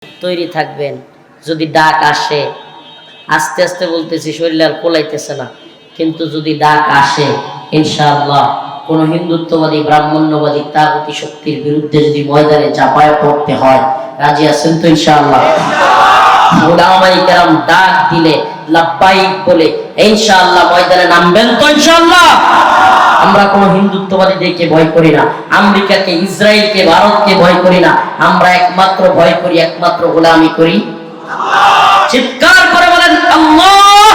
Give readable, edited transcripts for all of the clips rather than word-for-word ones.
তৈরি থাকবেন। যদি ডাক আসে, আস্তে আস্তে বলতেছি, শরীর আর কোলাইতেছে না, কিন্তু যদি ডাক আসে ইনশাআল্লাহ কোন হিন্দুত্ববাদী ব্রাহ্মণ্যবাদী তাগুতি শক্তির বিরুদ্ধে যদি ময়দানে ঝাঁপায় পড়তে হয়, রাজি আছেন তো ইনশাআল্লাহ? উলামায়ে কেরাম ডাক দিলে লাব্বাইক বলে ইনশাআল্লাহ ময়দানে নামবেন তো ইনশাআল্লাহ? আমরা কোন হিন্দুত্ববাদীদেরকে ভয় করি না, আমেরিকাকে, ইসরায়েলকে, ভারতকে ভয় করি না। আমরা একমাত্র ভয় করি, একমাত্র গোলামি করি আল্লাহ। চিৎকার করে বলেন আল্লাহ।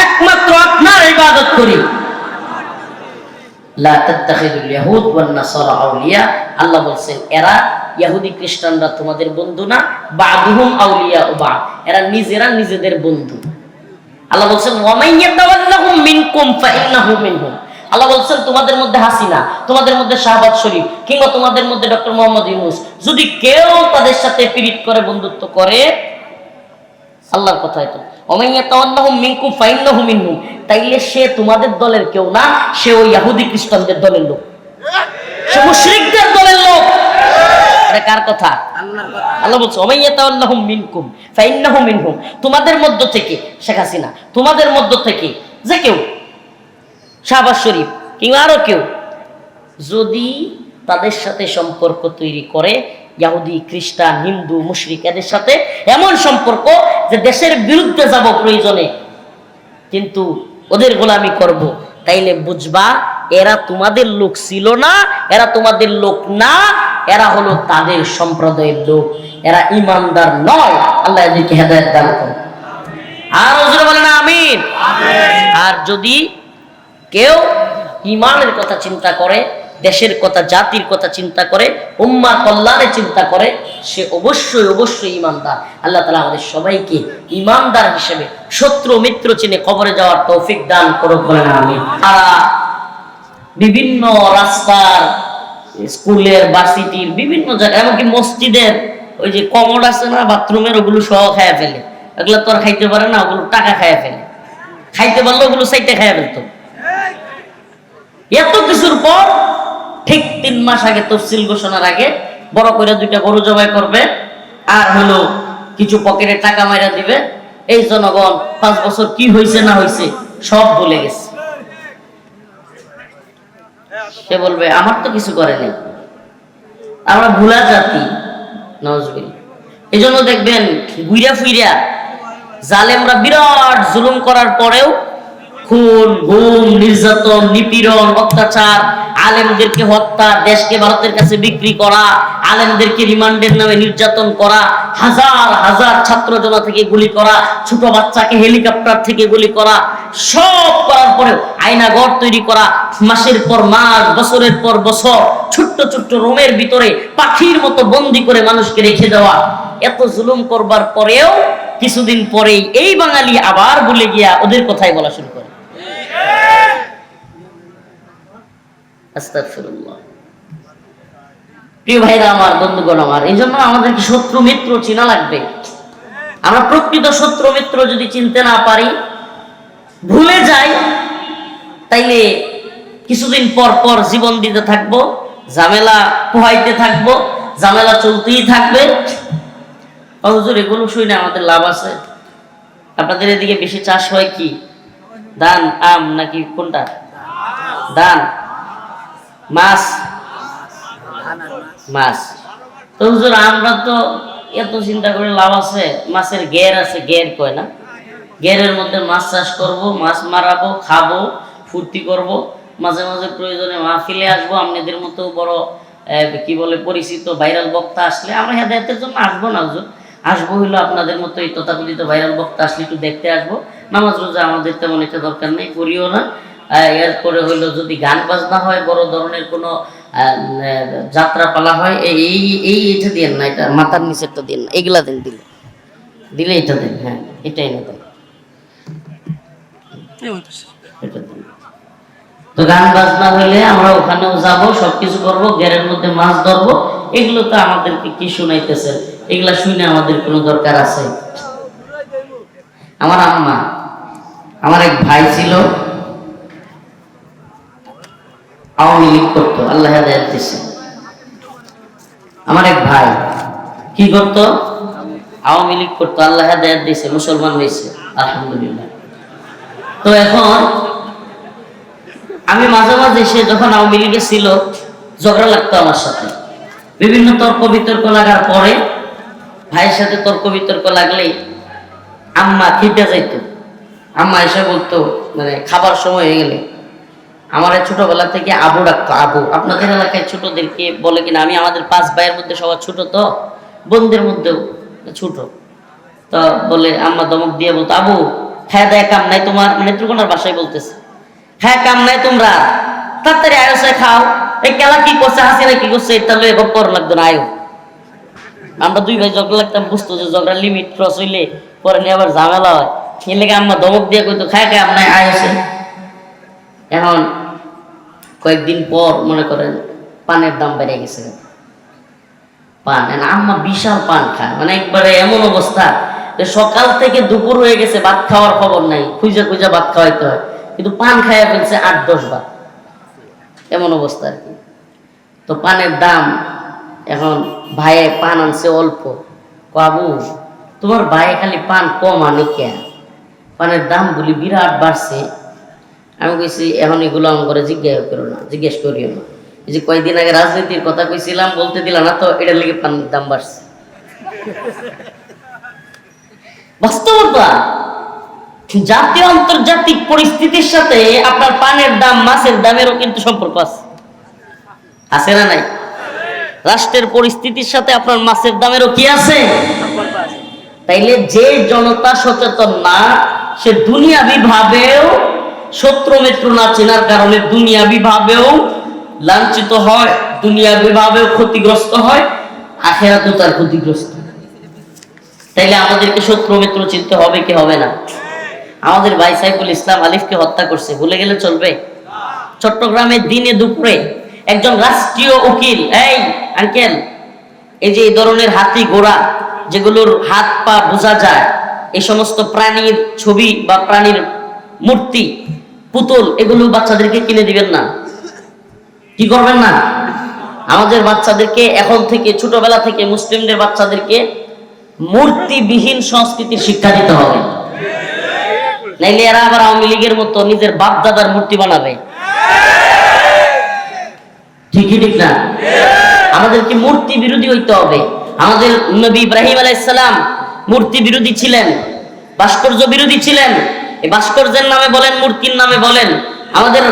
একমাত্র আপনার ইবাদত করি। লা তাত্তাখিযুল ইয়াহুদ ওয়ান নাসারা আউলিয়া, আল্লাহ বলেন এরা ইহুদি খ্রিস্টানরা তোমাদের বন্ধু না, বাদুহুম আউলিয়া ও বাদ, এরা নিজেরা নিজেদের বন্ধু। আল্লাহ বলেন ওয়া মান ইয়াতাওয়াল্লাহুম মিনকুম ফাইন্নাহু মিনহুম। আল্লাহ বলেন তোমাদের মধ্যে হাসিনা, তোমাদের মধ্যে শাহবাজ শরীফ, কিংবা তোমাদের মধ্যে ডক্টর মোহাম্মদ ইউনূস যদি কেউ তাদের সাথে পীড়িত করে, বন্ধুত্ব করে, আল্লাহর কথা এটা, ওয়া মান ইয়াতাওয়াল্লাহুম মিনকুম ফাইন্নাহু মিনহুম, তাইলে সে তোমাদের দলের কেউ না, সে ওই ইহুদি খ্রিস্টানদের দলের লোক, সে মুশরিকদের দলের লোক। এটা কার কথা? আল্লাহর কথা। আল্লাহ বলছে ওয়া মান ইয়াতাওয়াল্লাহুম মিনকুম ফাইন্নাহু মিনহুম, তোমাদের মধ্য থেকে শেখ হাসিনা, তোমাদের মধ্য থেকে যে কেউ, শাহবাজ শরীফ কিংবা আরো কেউ যদি তাদের সাথে সম্পর্ক তৈরি করে, ইহুদি, খ্রিস্টান, হিন্দু, মুশরিক, এদের সাথে এমন সম্পর্ক যে দেশের বিরুদ্ধে যাব প্রয়োজনে, কিন্তু ওদের গোলামি করব, তাইলে বুঝবা এরা তোমাদের লোক ছিল না, এরা তোমাদের লোক না, এরা হলো তাদের সম্প্রদায়ের লোক, এরা ঈমানদার নয়। আল্লাহ এদেরকে হেদায়েত দান করুন। আর হুজুর বলেন আমিন। আর যদি কেউ ঈমানের কথা চিন্তা করে, দেশের কথা, জাতির কথা চিন্তা করে, উম্মার কল্যাণের চিন্তা করে, সে অবশ্যই অবশ্যই ঈমানদার। আল্লাহ তাআলা আমাদের সবাইকে ঈমানদার হিসেবে শত্রু মিত্র চিনে কবরে যাওয়ার তৌফিক দান করুক, বলেন আমিন। তারা বিভিন্ন রাস্তার, স্কুলের, ভার্সিটির বিভিন্ন জায়গায়, এমনকি মসজিদের ওই যে কমোড আছে না বাথরুমের, ওগুলো সহ খাইয়া ফেলে। এগুলো তো আর খাইতে পারে না, ওগুলো টাকা খাইয়া ফেলে। খাইতে পারলে ওগুলো সাইটে খাইয়া ফেলতো। এত কিছুর পর ঠিক 3 মাস আগে, তফসিল ঘোষণার আগে, বড় করে 2টা গরু জবাই করবে, আর হলো কিছু পকেটে টাকা মাইরা দিবে। এই জনগণ 5 বছর কি হয়েছে না হয়েছে সব ভুলে গেছে। সে বলবে আমার তো কিছু করেনি, আমরা ভুলা জাতি। নাউজুবিল্লাহ। এই জন্য দেখবেন ঘুইরা ফুইরা জালেমরা বিরাট জুলুম করার পরেও খুন, গুম, নির্যাতন, নিপীড়ন, অত্যাচার, আলেমদেরকে হত্যা, দেশকে ভারতের কাছে বিক্রি করা, আলেমদেরকে রিমান্ডের নামে নির্যাতন করা, হাজার হাজার ছাত্র জনতা থেকে গুলি করা, ছোট বাচ্চাকে হেলিকপ্টার থেকে গুলি করা, সব করার পরেও আয়নাঘর তৈরি করা, মাসের পর মাস, বছরের পর বছর ছোট্ট ছোট্ট রুমের ভিতরে পাখির মতো বন্দি করে মানুষকে রেখে দেওয়া, এত জুলুম করবার পরেও কিছুদিন পরেই এই বাঙালি আবার ভুলে গিয়া ওদের কথাই বলা শুরু করে। আস্তাগফিরুল্লাহ। প্রিয় ভাইরা আমার, বন্ধুগণ আমার, এই জন্য আমাদেরকে শত্রু মিত্র চিনা লাগবে। আমরা প্রকৃত শত্রু মিত্র যদি চিনতে না পারি, ভুলে যাই, তাইলে কিছুদিন পর পর জীবন দিতে থাকবো, ঝামেলা পোহাইতে থাকবো, ঝামেলা চলতেই থাকবে। হুজুর এগুলো শুনে আমাদের লাভ আছে? আপনাদের এদিকে বেশি চাষ হয় কি ধান, আম নাকি কোনটা? ধান, মাছ? মাছ। তো হুজুর আমরা তো এত চিন্তা করে লাভ আছে, মাছের ঘের আছে, ঘের কয় না, ঘেরের মধ্যে মাছ চাষ করব, মাছ মারাবো, খাবো, ফুর্তি করব, মাঝে মাঝে প্রয়োজনে মাহফিলে আসবো, আপনাদের মতো বড় কি বলে পরিচিত ভাইরাল বক্তা আসলে আমরা হেদায়েতের জন্য আসবো না হুজুর, আসবো হইলো আপনাদের মতো এই তথাকথিত ভাইরাল বক্তা আসলে একটু দেখতে আসবো। নামাজ রোজা আমাদের তেমন একটা দরকার নেই, করিও না। এরপরে হইলো যদি গান বাজনা হয়, বড় ধরনের কোনো যাত্রা পালা হয়, এইটা দিয়েন না, এটা মাথার নিচেরটা দিন না, এগুলা দেন, দিলে এটা দেন, হ্যাঁ এটাই না দেন, এটা দেন। তো গান বাজনা হইলে আমরা ওখানেও যাবো, সবকিছু করবো, ঘেরের মধ্যে মাছ ধরবো, এগুলো তো আমাদেরকে কি শুনাইতেছে? এগুলা শুনে আমাদের কোনো দরকার আছে? আমার আম্মা, আমার এক ভাই ছিল, আওয়ামী লীগ করতো, আল্লাহ হেদায়েত দিয়েছে। আমার এক ভাই কি করতো? আওয়ামী লীগ করতো। আল্লাহ হেদায়েত দিয়েছে, মুসলমান হয়েছে, আলহামদুলিল্লাহ। তো এখন আমি মাঝে মাঝে সে যখন আওয়ামী লীগে ছিল ঝগড়া লাগতো আমার সাথে, বিভিন্ন তর্ক বিতর্ক লাগার পরে ভাইয়ের সাথে তর্ক বিতর্ক লাগলেই আম্মা খেতে যাইতো। আম্মা এসে বলতো, মানে খাবার সময় হয়ে গেলে আমার ছোটবেলা থেকে আবু ডাকতো। আবু, আপনাদের এলাকায় ছোটদেরকে বলে কিনা? আমি আমাদের 5 ভাইয়ের মধ্যে সবার ছোট, তো বোনদের মধ্যেও ছোট। তো বলে আম্মা দমক দিয়ে বলতো, আবু হ্যাঁ দেয় কাম নাই তোমার, মানে ত্রিকোণার ভাষায় বলতেছে, হ্যাঁ কাম নাই তোমরা, তাড়াতাড়ি আয়োসে খাও। এই কেলা কি করছে, হাসিনা কি করছে, তাহলে এবার পর লাগতো না, আয়ো। আমরা 2 ভাই ঝগড়া লাগতাম, বুঝতো যে ঝগড়ার লিমিট ক্রস হইলে পরে নিয়ে আবার ঝামেলা হয়। এই লেগে আম্মা দমক দিয়ে কইতো, খায় কাম নাই আয়োসে। এখন কয়েকদিন পর মনে করেন পানের দাম বেড়ে গেছে। পান, আম্মা বিশাল পান খায়, মানে একবারে এমন অবস্থা যে সকাল থেকে দুপুর হয়ে গেছে, ভাত খাওয়ার খবর নাই, খুঁজে খুঁজে ভাত খাওয়াইতে হয়, কিন্তু পান খাইয়া ফেলছে 8-10 বার, এমন অবস্থা আর কি। তো পানের দাম, এখন ভাইয়ে পান আনছে অল্প। বাবু তোমার ভাইয়ে খালি পান কম আনে কে? পানের দাম গুলি বিরাট বাড়ছে। আমি কইছি এখন এগুলো আমার করে জিজ্ঞেস করিও না। এই যে কয়েকদিন আগে রাজনীতির কথা কইছিলাম, বলতে দিলাম না, তো এটার লেগে পানের দাম বাড়ছে। বাস্তবতা, জাতীয় আন্তর্জাতিক পরিস্থিতির সাথে আপনার পানের দাম, মাছের দামেরও কিন্তু সম্পর্ক আছে না নাই? রাষ্ট্রের পরিস্থিতির সাথে আপনার মাছের দামেরও কি আছে? তাইলে যে জনতা সচেতন না, সে দুনিয়াবি ভাবেও শত্রু মিত্র না চেনার কারণে দুনিয়াবি ভাবেও লাঞ্ছিত হয়, দুনিয়াবি ভাবেও ক্ষতিগ্রস্ত হয়, আখিরাতেও তার ক্ষতিগ্রস্ত। তাইলে আমাদেরকে শত্রু মিত্র চিনতে হবে কি হবে না? আমাদের ভাই সাইফুল ইসলাম আলিফকে হত্যা করছে, ভুলে গেলে চলবে? চট্টগ্রামে দিনে দুপুরে একজন রাষ্ট্রীয় উকিল, এই আঙ্কেল, এই যে এই ধরনের হাতি ঘোড়া যেগুলোর হাত পা বোঝা যায়, এই সমস্ত প্রাণীর ছবি বা প্রাণীর মূর্তি, পুতুল, এগুলো বাচ্চাদেরকে কিনে দিবেন না। কি করবেন না? আমাদের বাচ্চাদেরকে এখন থেকে, ছোটবেলা থেকে মুসলিমদের বাচ্চাদেরকে মূর্তিবিহীন সংস্কৃতির শিক্ষা দিতে হবে, নাইলে এরা আবার আওয়ামী লীগের মতো নিজের বাপ দাদার মূর্তি বানাবে। ঠিকই ঠিক না? আমাদেরকে মূর্তি বিরোধী হইতে হবে। আমাদের নবী ইব্রাহিম আলাইহিস সালাম মূর্তি বিরোধী ছিলেন, ভাস্কর্য বিরোধী ছিলেন। এই ভাস্কর্যের নামে বলেন, মূর্তির নামে বলেন, আমাদের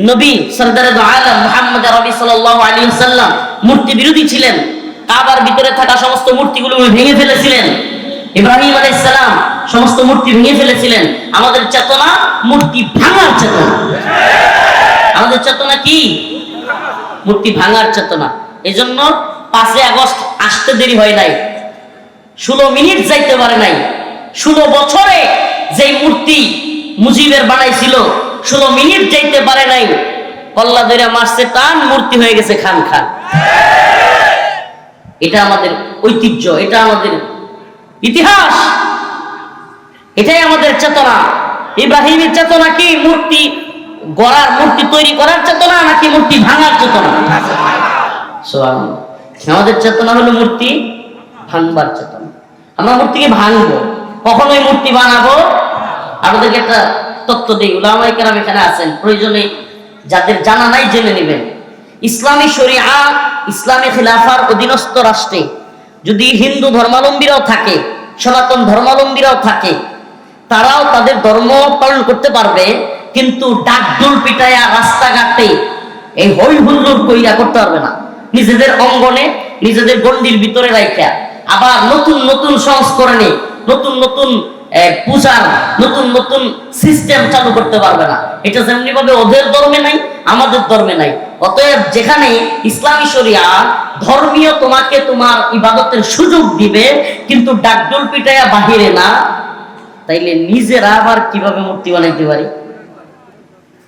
নবী সরদারে দো আলম মুহাম্মদ আরবি সাল্লাল্লাহু আলাইহি ওয়াসাল্লাম মূর্তি বিরোধী ছিলেন। কাবার ভিতরে থাকা সমস্ত মূর্তিগুলো ভেঙে ফেলেছিলেন। ইব্রাহিম আলাইহিস সালাম সমস্ত মূর্তি ভেঙে ফেলেছিলেন। আমাদের চেতনা মূর্তি ভাঙার চেতনা। আমাদের চেতনা কি? মূর্তি ভাঙার চেতনা। এজন্য 5 আগস্ট আসতে দেরি হয় নাই, 16 মিনিট যাইতে পারে নাই। 16 বছরে যে মূর্তি মুজিবের বানাইছিল, 16 মিনিট যাইতে পারে নাই, কল্লা ধরে মারছে টান, মূর্তি হয়ে গেছে খান খান। এটা আমাদের ঐতিহ্য, এটা আমাদের ইতিহাস, এটাই আমাদের চেতনা। ইব্রাহিমের চেতনা কি? মূর্তি গড়ার, মূর্তি তৈরি করার চেতনা, নাকি মূর্তি ভাঙার চেতনা? আমাদের চেতনা হলো মূর্তি ভাঙবার চেতনা। আমরা মূর্তিকে ভাঙবো, কখনোই মূর্তি বানাবো। আমাদেরকে একটা তত্ত্ব দিই, উলামায়ে কেরাম এখানে আছেন, প্রয়োজনে যাদের জানা নাই জেনে নেবেন। ইসলামী শরিয়া, ইসলামী খিলাফার অধীনস্থ রাষ্ট্রে যদি হিন্দু ধর্মাবলম্বীরাও থাকে, সনাতন ধর্মাবলম্বীরাও থাকে, তারাও তাদের ধর্ম পালন করতে পারবে, কিন্তু ডাকডোল পিটায়া রাস্তাঘাটে এই হই হুল্লোড় কইরা করতে পারবে না। নিজেদের অঙ্গনে, নিজেদের গণ্ডির ভিতরে রাখা, আবার নতুন নতুন সংস্করণে, নতুন নতুন পূজার নতুন নতুন সিস্টেম চালু করতে পারবে না। এটা যেমনি ভাবে ওদের ধর্মে নাই, আমাদের ধর্মে নাই। অতএব যেখানে ইসলামী শরিয়া ধর্মীয় তোমাকে তোমার ইবাদতের সুযোগ দিবে, কিন্তু ডাকডোল পিটায়া বাহিরে না, তাইলে নিজেরা আবার কিভাবে মূর্তি বানাইতে পারি?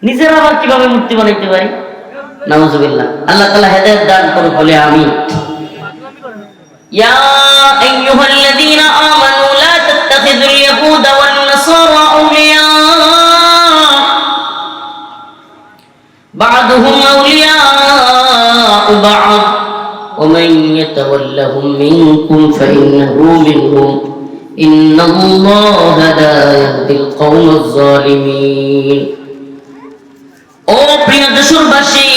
নিজেরা আবার কিভাবে মূর্তি বানাইতে পারি? নাউজুবিল্লাহ। আল্লাহ তাআলা হেদায়েত দান করুন, বলে আমিন। ইয়া আইয়ুহাল্লাযীনা আমানু লা তাত্তাখিযুল ইয়াহুদা ওয়ান নাসারা আউলিয়া বা'দুহুম আউলিয়া বা'দ ওয়া মান يتولهم منكم فإنه منهم إن الله لا يهدي القوم الظالمين ও প্রিয় দেশবাসী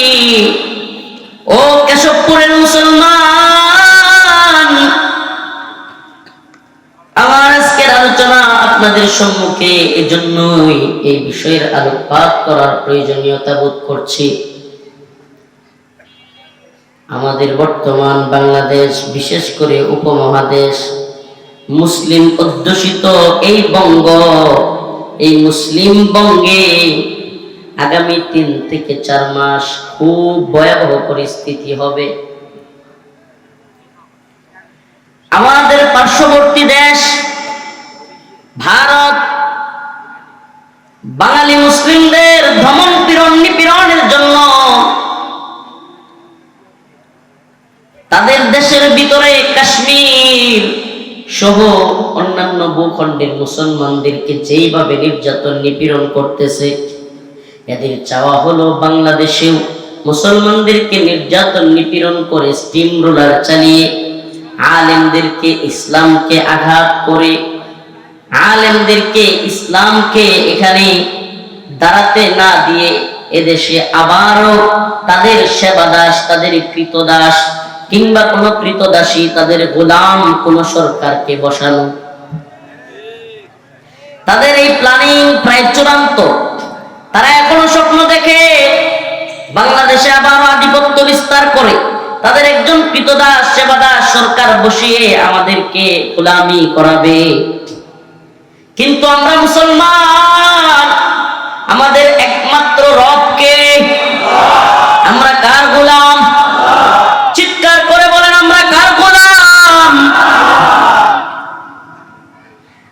ও কেশবপুরের মুসলমান আমার আজকের আলোচনা আপনাদের সম্মুখে এজন্যই এই বিষয়ের আলোকপাত করার প্রয়োজনীয়তা বোধ করছি আমাদের বর্তমান বাংলাদেশ বিশেষ করে উপমহাদেশ মুসলিম অধ্যুষিত এই বঙ্গ এই মুসলিম বঙ্গে আগামী 3 থেকে 4 মাস খুব ভয়াবহ পরিস্থিতি হবে আমাদের পার্শ্ববর্তী দেশ ভারত বাঙালি মুসলিমদের দমন পীড়ন নিপীড়নের জন্য তাদের দেশের ভিতরে কাশ্মীর সহ অন্যান্য ভূখণ্ডের মুসলমানদেরকে যেইভাবে নির্যাতন নিপীড়ন করতেছে এদের চাওয়া হলো বাংলাদেশেও মুসলমানদেরকে নির্যাতন নিপীড়ন করে স্টিম রোলার চালিয়ে আলেমদেরকে ইসলামকে আঘাত করে আলেমদেরকে ইসলামকে এখানে দাঁড়াতে না দিয়ে এদেশে আবারও তাদের সেবাদাস তাদের কৃতদাস কিংবা কোন কৃতদাসী তাদের গোলাম কোন সরকারকে বসানো তাদের এই প্ল্যানিং প্রায় চূড়ান্ত তারা এখনো স্বপ্ন দেখে বাংলাদেশে আবার আধিপত্য বিস্তার করে তাদের একজন কৃতদাস সেবাদাস সরকার বসিয়ে আমাদেরকে গোলামি করাবে কিন্তু আমরা মুসলমান আমাদের একমাত্র রবকে আমরা কার গোলাম চিৎকার করে বলেন আমরা কার গোলাম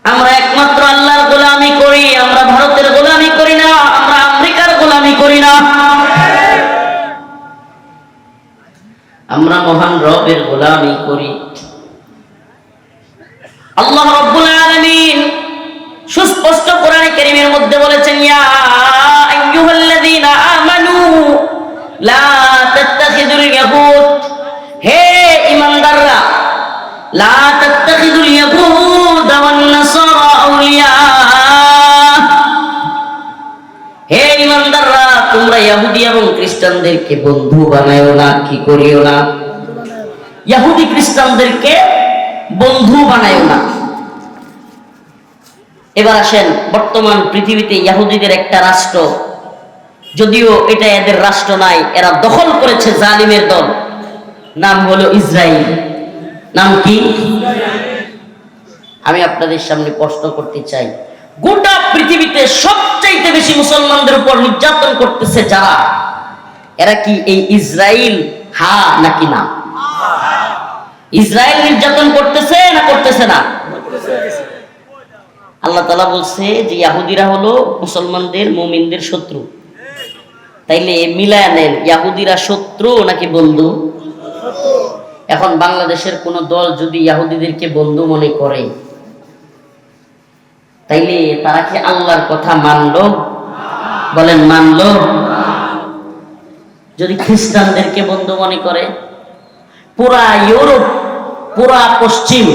আমরা একমাত্র আল্লাহর গোলামি করি আমরা ভারতের গোলামি করি না আমরা আমেরিকার গোলামি করি না আমরা মহান রবের গোলামি করি আল্লাহ রাব্বুল আলামিন সুস্পষ্ট কোরআনে কারীমের মধ্যে বলেছেন ইয়া আইয়ুহাল্লাযীনা আমানু লা তাত্তাখিযুল ইয়াহুদ হে ঈমানদাররা লা তাত্তাখিযুল ইয়াহুদ ওয়ান নাসারা আউলিয়া হে ঈমানদাররা তোমরা ইহুদি এবং খ্রিস্টানদেরকে বন্ধু বানায়ো না কি করিও না ইহুদি খ্রিস্টানদেরকে বন্ধু বানায়ো না এবার আসেন বর্তমান পৃথিবীতে ইহুদিদের একটা রাষ্ট্র যদিও এটা এদের রাষ্ট্র নাই এরা দখল করেছে জালিমের দল নাম হলো ইসরায়েল নাম কি আমি আপনাদের সামনে প্রশ্ন করতে চাই গোটা পৃথিবীতে সবচাইতে বেশি মুসলমানদের উপর নির্যাতন করতেছে যারা এরা কি এই ইসরায়েল হা নাকি না ইসরায়েল নির্যাতন করতেছে না করতেছে না আল্লাহ তাআলা বলছে যে ইহুদিরা হলো মুসলমানদের মুমিনদের শত্রু তাইলে মিলায়া নেন ইহুদিরা শত্রু নাকি বন্ধু এখন বাংলাদেশের কোন দল যদি ইহুদিদেরকে বন্ধু মনে করে তাইলে তারা কি আল্লাহর কথা মানলো বলেন মানলো যদি খ্রিস্টানদেরকে বন্ধু মনে করে পুরা ইউরোপ পুরা পশ্চিম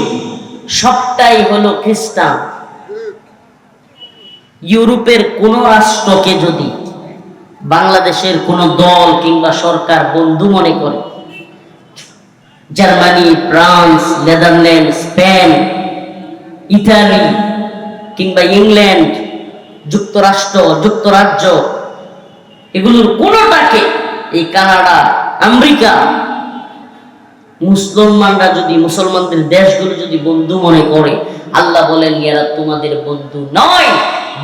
সবটাই হলো খ্রিস্টান ইউরোপের কোন রাষ্ট্রকে যদি বাংলাদেশের কোন দল কিংবা সরকার বন্ধু মনে করে Germany France Netherland Spain Italy কিংবা ইংল্যান্ড যুক্তরাষ্ট্র যুক্তরাজ্য এগুলোর কোনটাকে এই কানাডা আমেরিকা মুসলমানরা যদি মুসলমানদের দেশগুলো যদি বন্ধু মনে করে আল্লাহ বলেন এরা তোমাদের বন্ধু নয়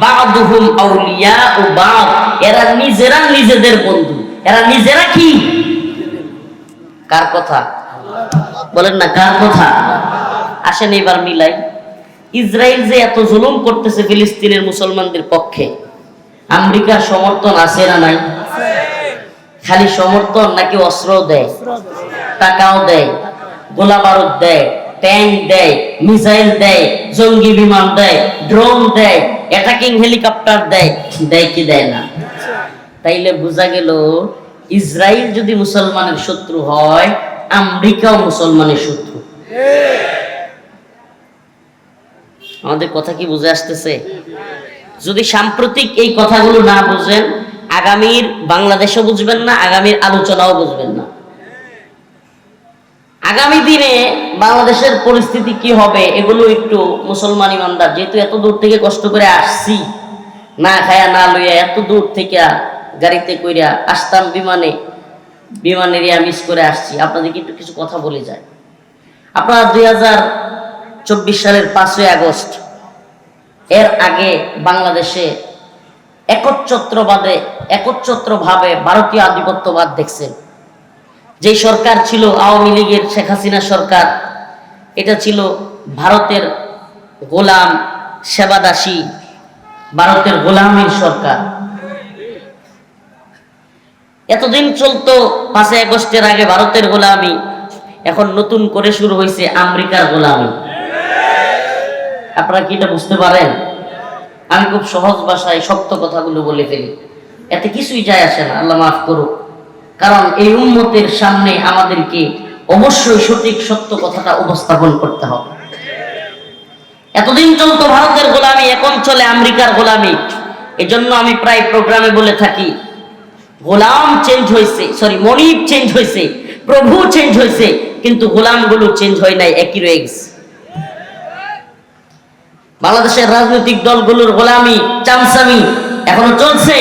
বাদুহুম আউলিয়া ও বাদ এরা নিজেরা নিজেদের বন্ধু এরা নিজেরা কি কার কথা বলেন না কার কথা আসেন এবার মিলাই ইসরায়েল যে এত জুলুম করতেছে ফিলিস্তিনের মুসলমানদের পক্ষে আমেরিকার সমর্থন আছে না নাই খালি সমর্থন নাকি অস্ত্র দেয় টাকাও দেয় গোলা বারুদ দেয় ট্যাঙ্ক দেয় মিসাইল দেয় জঙ্গি বিমান দেয় ড্রোন দেয় অ্যাটাকিং হেলিকপ্টার দেয় দেয় কি দেয় না তাইলে বোঝা গেল ইসরায়েল যদি মুসলমানের শত্রু হয় আমেরিকাও মুসলমানের শত্রু। আমাদের কথা কি বুঝে আসতেছে? যদি সাম্প্রতিক এই কথাগুলো না বুঝেন, আগামীর বাংলাদেশও বুঝবেন না, আগামীর আলোচনাও বুঝবেন না। আগামী দিনে বাংলাদেশের পরিস্থিতি কি হবে এগুলো একটু মুসলমান ইমানদার, যেহেতু এত দূর থেকে কষ্ট করে আসছি, না খায়া না লইয়া এত দূর থেকে গাড়িতে কইরা আসতাম, বিমানের মিস করে আসছি, আপনাদেরকে একটু কিছু কথা বলে যায়। আপনারা 2024 সালের 5ই আগস্ট এর আগে বাংলাদেশে একচ্ছত্রভাবে ভারতীয় আধিপত্যবাদ দেখছেন। যে সরকার ছিল আওয়ামী লীগের শেখ হাসিনা সরকার, এটা ছিল ভারতের গোলাম সেবাদাসী, ভারতের গোলামীর সরকার। এতদিন চলতো 5ই আগস্টের আগে ভারতের গোলামি, এখন নতুন করে শুরু হয়েছে আমেরিকার গোলামি। আপনারা কি এটা বুঝতে পারেন? আমি খুব সহজ ভাষায় শক্ত কথাগুলো বলে ফেলি, এতে কিছুই যায় আসে না, আল্লাহ মাফ করুক। কারণ এই উম্মতের সামনে আমাদেরকে অবশ্যই সঠিক সত্য কথাটা উপস্থাপন করতে হবে। এতদিন চলতো ভারতের গোলামি, এখন চলে আমেরিকার গোলামি। এজন্য আমি প্রায় প্রোগ্রামে বলে থাকি, গোলাম চেঞ্জ হয়েছে, মনিব চেঞ্জ হয়েছে, প্রভু চেঞ্জ হয়েছে, কিন্তু গোলামগুলো চেঞ্জ হয় নাই, একই রয়ে গেছে। বাংলাদেশের রাজনৈতিক দলগুলোর গোলামি চামচামি এখনো চলছে।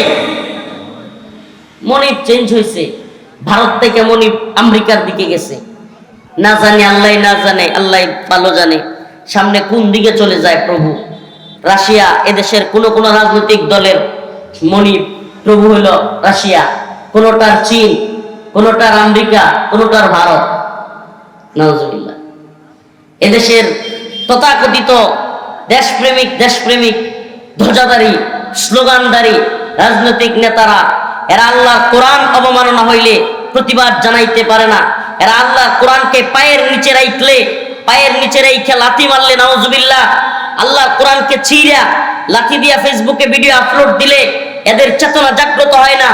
মনিব চেঞ্জ হয়েছে, ভারত থেকে মনিব আমেরিকার দিকে গেছে, না জানি আল্লাহ, না জানে আল্লাহ ভালো জানে সামনে কোন দিকে চলে যায় প্রভু। রাশিয়া, এদেশের কোন কোন রাজনৈতিক দলের মনিব প্রভু হলো রাশিয়া, কোনটার চীন, কোনটার আমেরিকা, কোনটার ভারত। নাউজুবিল্লাহ। এদেশের তথাকথিত দেশপ্রেমিক ধ্বজাধারী স্লোগানধারী রাজনৈতিক নেতারা, এরা আল্লাহ কোরআন অবমাননা হইলে প্রতিবাদ জানাইতে পারে না। এরা আল্লাহ কোরআনকে পায়ের নিচে রাইখে লাথি মারলে, নাউজুবিল্লাহ, আল্লাহ কোরআনকে ছিঁড়া লাথি দিয়া ফেসবুকে ভিডিও আপলোড দিলে এদের চেতনা জাগ্রত হয় না,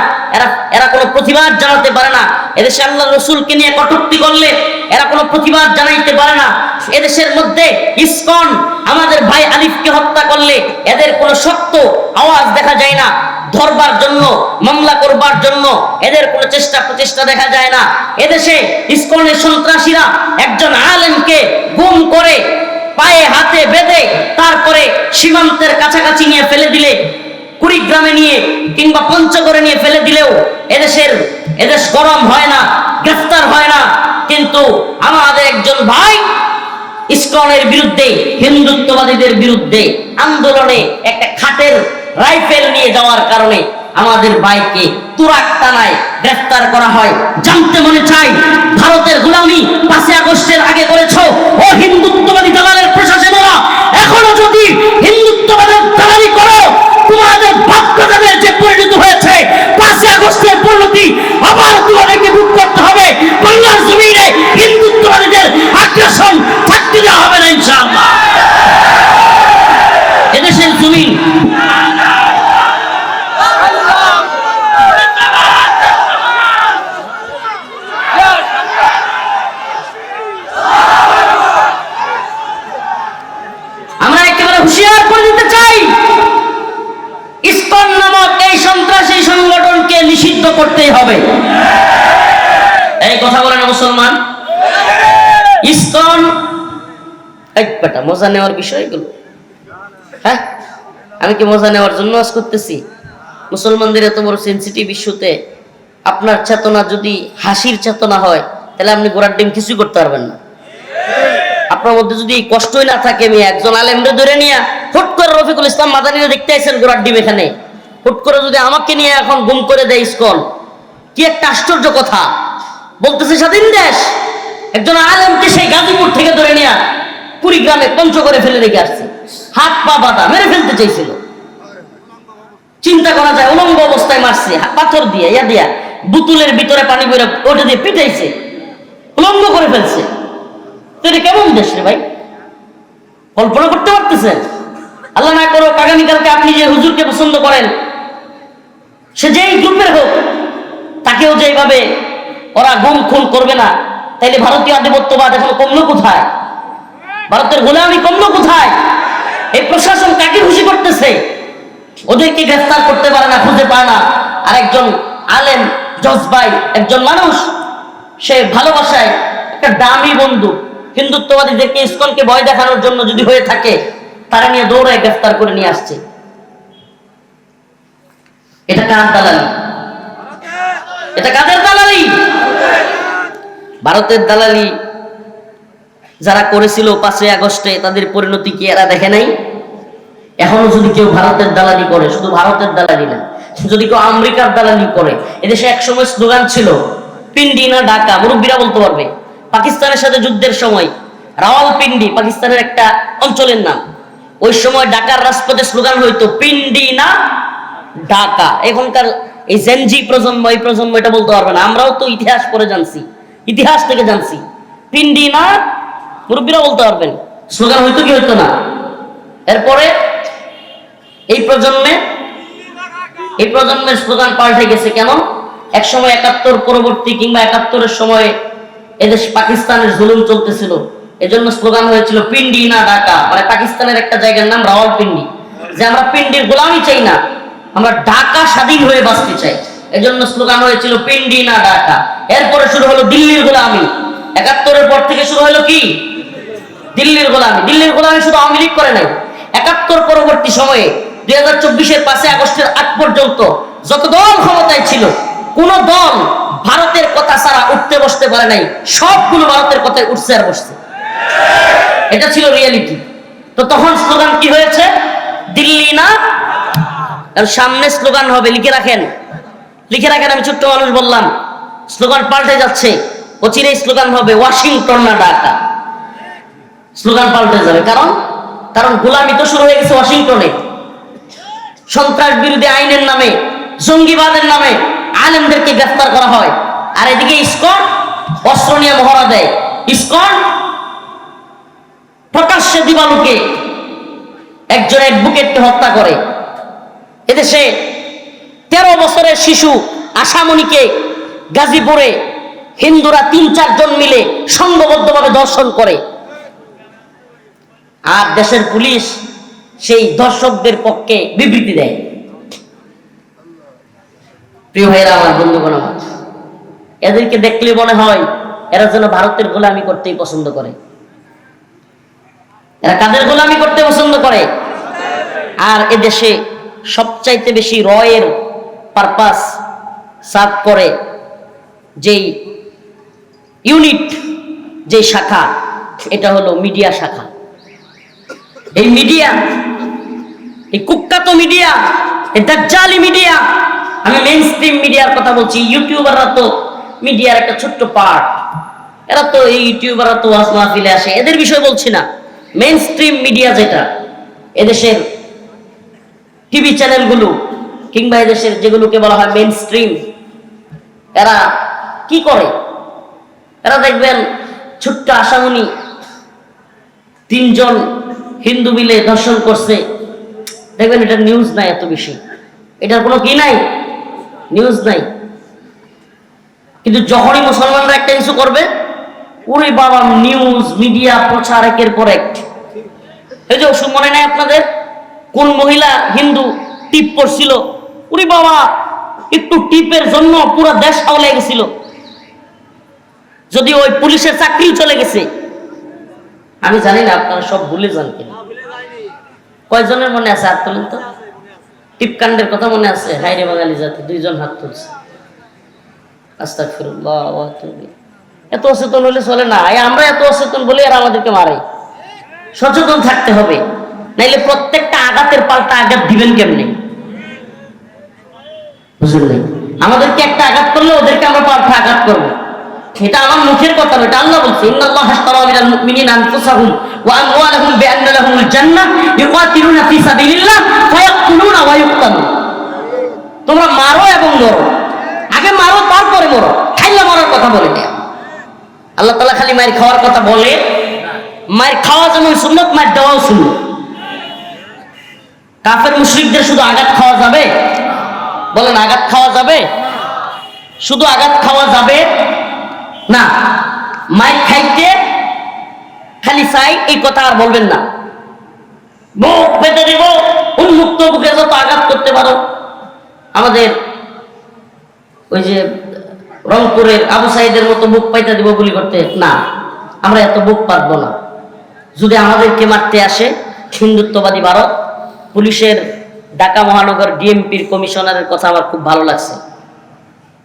এরা কোনো প্রতিবাদ জানাতে পারে না। এদেশে আল্লাহ রসুলকে নিয়ে কটূক্তি করলে এরা কোনো প্রতিবাদ জানাইতে পারে না। এদেশের মধ্যে ইসকন আমাদের ভাই আলিফকে হত্যা করলে এদের কোনো শক্ত আওয়াজ দেখা যায় না। ধরবার জন্য, মামলা করবার জন্য এদের কোনো প্রচেষ্টা দেখা যায় না। এদেশে ইসকনের সন্ত্রাসীরা একজন আলেমকে গুম করে পায়ে হাতে বেঁধে তারপরে সীমান্তের কাছাকাছি নিয়ে ফেলে দিলে, কুড়িগ্রামে নিয়ে কিংবা পঞ্চগড়ে নিয়ে ফেলে দিলেও এদেশ গরম হয় না, গ্রেফতার হয় না। কিন্তু আমাদের একজন ভাই ইসকনের বিরুদ্ধে, হিন্দুত্ববাদীদের বিরুদ্ধে আন্দোলনে একটা খাটের রাইফেল নিয়ে যাওয়ার কারণে আমাদের ভাইকে তুরাক টানায় গ্রেফতার করা হয়। জানতে মনে চাই, ভারতের গোলামি 5ই আগস্টের আগে করেছো ও হিন্দুত্ববাদী দালালের প্রশাসনেরা, এখনো যদি হিন্দুত্ববাদের দালালি করো, তোমাদের ভাগ্যদেবের যে পরিণত হয়েছে 5ই আগস্টের পরিণতি আবার তোমাদেরকে ভোগ করতে হবে। বাংলার জমিনে হিন্দুত্ববাদীদের আগ্রাসন থাকতে দেওয়া হবে না ইনশাআল্লাহ। এদেশের জমিন আমরা একেবারে হুঁশিয়ার করে দিতে চাই, ইসকন নামক এই সন্ত্রাসী সংগঠনকে নিষিদ্ধ করতেই হবে। এই কথা বলে না মুসলমান? ইসকন একটা মজা নেওয়ার বিষয়গুলো, হ্যাঁ, আমি কি মজা নেওয়ার জন্য আজ করতেছি? মুসলমানদের এত বড় সেন্সিটিভ ইস্যুতে আপনার চেতনা যদি হাসির চেতনা হয়, তাহলে আপনি ঘোড়ার ডিম কিছুই করতে পারবেন না। আপনার মধ্যে যদি কষ্টই না থাকে, আমি একজন আলেমরে ধরে নিয়ে হুট করে রফিকুল ইসলাম মাদানীরে দেখতে আইছেন ঘোড়ার ডিম এখানে, হুট করে যদি আমাকে নিয়ে এখন গুম করে দেয় ইসকন, কি একটা আশ্চর্য কথা বলতেছে। স্বাধীন দেশ, একজন আলেমকে সেই গাজীপুর থেকে ধরে নিয়ে কুড়িগ্রামে পঞ্চগড়ে ফেলে রেখে আসছে, হাত পা বাঁধা, মেরে ফেলতে চাইছিল। চিন্তা করা যায়, উলঙ্গ অবস্থায় মারছে, পাথর দিয়ে দিয়া বুতুলের ভিতরে পানি বইরা ওটা দিয়ে পিটাইছে, উলঙ্গ করে ফেলছে। তো এটা কেমন দেশ রে ভাই? কল্পনা করতে পারতেছেন? আল্লাহ না করো আগামীকালকে আপনি যে হুজুরকে পছন্দ করেন, সে যেই গ্রুপের হোক, তাকেও যেভাবে ওরা গুম খুন করবে না, তাইলে ভারতীয় আধিপত্যবাদ এখন কমলো কোথায়? ভারতের গোলামি কমলো কোথায়? এই প্রশাসন কাকে খুশি করতেছে? ওদেরকে গ্রেফতার করতে পারে না, খুঁজে পায় না। আর একজন আলেম জজবাই একজন মানুষ, সে ভালোবাসায় একটা দামি বন্ধু হিন্দুত্ববাদীদেরকে, ইসকনকে ভয় দেখানোর জন্য যদি হয়ে থাকে, তারা নিয়ে দৌড়ায় গ্রেফতার করে নিয়ে আসছে। এটা কার দালালি? এটা কাদের দালালি? ভারতের দালালি যারা করেছিল 5ই আগস্টে, তাদের পরিণতি কি এরা দেখে নাই? এখনো যদি কেউ ভারতের দালালি করে, শুধু ভারতের দালালি না, যদি কেউ আমেরিকার দালালি করে, এদেশে একসময় স্লোগান ছিল পিন্ডি না ঢাকা, মুরব্বীরা বলতে পারবে। পাকিস্তানের সাথে যুদ্ধের সময় রাওয়ালপিন্ডি পাকিস্তানের একটা অঞ্চলের নাম, ওই সময় ঢাকার রাজপথে স্লোগান হইতো পিন্ডি না ঢাকা। এখনকার এই জেনজি প্রজন্ম, এই প্রজন্ম এটা বলতে পারবে না। আমরাও তো ইতিহাস পড়ে জানছি, ইতিহাস থেকে জানছি, পিন্ডি না, মুরব্বীরা বলতে পারবেন। স্লোগান হইতো কি হইতো না? এরপরে এই প্রজন্মের স্লোগান পাল্টে গেছে। কেন? একসময় 71 পরবর্তী কিংবা 71-এর সময় এদেশ পাকিস্তানের জুলুম চলতেছিল, এজন্য স্লোগান হয়েছিল পিন্ডি না ঢাকা, মানে পাকিস্তানের একটা জায়গার নাম রাওয়ালপিন্ডি, যে আমরা পিন্ডির গোলামি চাই না, আমরা ঢাকা স্বাধীন হয়ে বাঁচতে চাই। এজন্য স্লোগান হয়েছিল পিন্ডি না ঢাকা। এরপরে শুরু হলো দিল্লির গোলামি। 71-এর পর থেকে শুরু হলো কি? দিল্লির গোলামি। দিল্লির গোলামি শুধু আওয়ামী লীগ করে নাই। 71 পরবর্তী সময়ে 2024-এর 5ই আগস্টের আগ পর্যন্ত যত দল ক্ষমতায় ছিল, কোন দল ভারতের কথা ছাড়া উঠতে বসতে পারে নাই। সবগুলো ভারতের কথায় উঠছে আর বসছে। এটা ছিল রিয়েলিটি। তো তখন স্লোগান কি হয়েছে? দিল্লি না, সামনে স্লোগান হবে, লিখে রাখেন, লিখে রাখেন। আমি ছোট্ট মানুষ বললাম, স্লোগান পাল্টে যাচ্ছে। অচিরেই স্লোগান হবে ওয়াশিংটন না ঢাকা। স্লোগান পাল্টে যাবে, কারণ গোলামি তো শুরু হয়ে গেছে ওয়াশিংটনে। সন্ত্রাস বিরোধী আইনের নামে, জঙ্গিবাদের নামে আলেমদেরকে গ্রেফতার করা হয়, আর এদিকে ইসকন অস্ত্র নিয়ে মহড়া দেয়। ইসকন প্রকাশ্যে দিবালোকে একজন অ্যাডভোকেটকে হত্যা করে। এদেশে 13 বছরের শিশু আশামণিকে গাজীপুরে হিন্দুরা 3-4 জন মিলে সংঘবদ্ধভাবে ধর্ষণ করে, আর দেশের পুলিশ সেই ধর্ষকদের পক্ষে বিবৃতি দেয়। প্রিয় ভাইরা আমার, বন্ধুগণ আমার, এদেরকে দেখলে মনে হয় এরা যেন ভারতের গোলামি করতেই পছন্দ করে। এরা কাদের গোলামি করতে পছন্দ করে? আর এদেশে সবচাইতে বেশি রয়ের পারপাস সার্ভ করে যেই ইউনিট, যে শাখা, এটা হলো মিডিয়া শাখা। এই মিডিয়া, এই কুখ্যাত মিডিয়া, এই দাজ্জালি মিডিয়া, আমি মেইনস্ট্রিম মিডিয়ার কথা বলছি। ইউটিউবাররা তো মিডিয়ার একটা ছোট্ট পার্ট, এরা তো এই ইউটিউবাররা তো ওয়াজ মাহফিলে আসে, এদের বিষয় বলছি না। মেইনস্ট্রিম মিডিয়া যেটা, এদেশের টিভি চ্যানেলগুলো কিংবা এদেশের যেগুলোকে বলা হয় মেইনস্ট্রিম, এরা কি করে? এরা দেখবেন ছোট্ট আশামণি 3 জন হিন্দু মিলে ধর্ষণ করছে, দেখবেন এটা নিউজ নাই এত বেশি, এটার কোনো কি নাই, নিউজ নাই। কিন্তু যখনই মুসলমানরা একটা কিছু করবে, ওরে বাবা, নিউজ মিডিয়া প্রচার একের পর এক। এই যে ওষুধ মনে নাই আপনাদের, কোন মহিলা হিন্দু টিপ পড়ছিল, ওরে বাবা, একটু টিপের জন্য পুরো দেশ আওলে গেছিল, যদি ওই পুলিশের চাকরিও চলে গেছে। আমি জানি না আপনারা সব ভুলে যান কিনা, কয়জনের মনে আছে হাত তুলেন তো? টিপকাণ্ডের কথা মনে আছে? হাইরে বাঙালি জাতি, 2 জন হাত তুলছে। আস্তাগফিরুল্লাহ ওয়া আতুবু ইলাইহি। এত অচেতন হলে চলে না। আমরা এত অচেতন বলে আর আমাদেরকে মারে। সচেতন থাকতে হবে, নাইলে প্রত্যেকটা আঘাতের পাল্টা আঘাত দিবেন কেমনে? বুঝলেন? আমাদেরকে একটা আঘাত করলে ওদেরকে আমরা পাল্টা আঘাত করবো। এটা আমার মুখের কথা, এটা আল্লাহ বলছে, ইন্নাল্লাহা আশতারা মিনাল মুমিনিনা আনফুসাহুম ওয়া আমওয়ালাহুম বিআন্না লাহুমুল জান্নাহ ইউকাতিলুনা ফি সাবিলিল্লাহ ফায়াকতুলুনা ওয়া ইউকতালুন। তোমরা মারো এবং মরো, আগে মারো তারপরে মরো, খাইলা মরার কথা বলে না। আল্লাহ তাআলা খালি মার খাওয়ার কথা বলে, মার খাওয়া যেমন সুন্নাত, মার দেওয়াও সুন্নাত। কাফের মুশরিকদের শুধু আঘাত খাওয়া যাবে? বলেন, আঘাত খাওয়া যাবে? শুধু আঘাত খাওয়া যাবে না, মাইক খাইতে খালি চাই এই কথা আর বলবেন না। বুক পেতে দিব, উন্মুক্ত বুকে যত আঘাত করতে পারো। আমাদের ওই যে রংপুরের আবু সাইদের মতো বুক পাইতে দিব গুলি করতে না, আমরা এত বুক পাতবো না। যদি আমাদেরকে মারতে আসে হিন্দুত্ববাদী ভারত, পুলিশের ঢাকা মহানগর ডিএমপির কমিশনারের কথা আমার খুব ভালো লাগছে।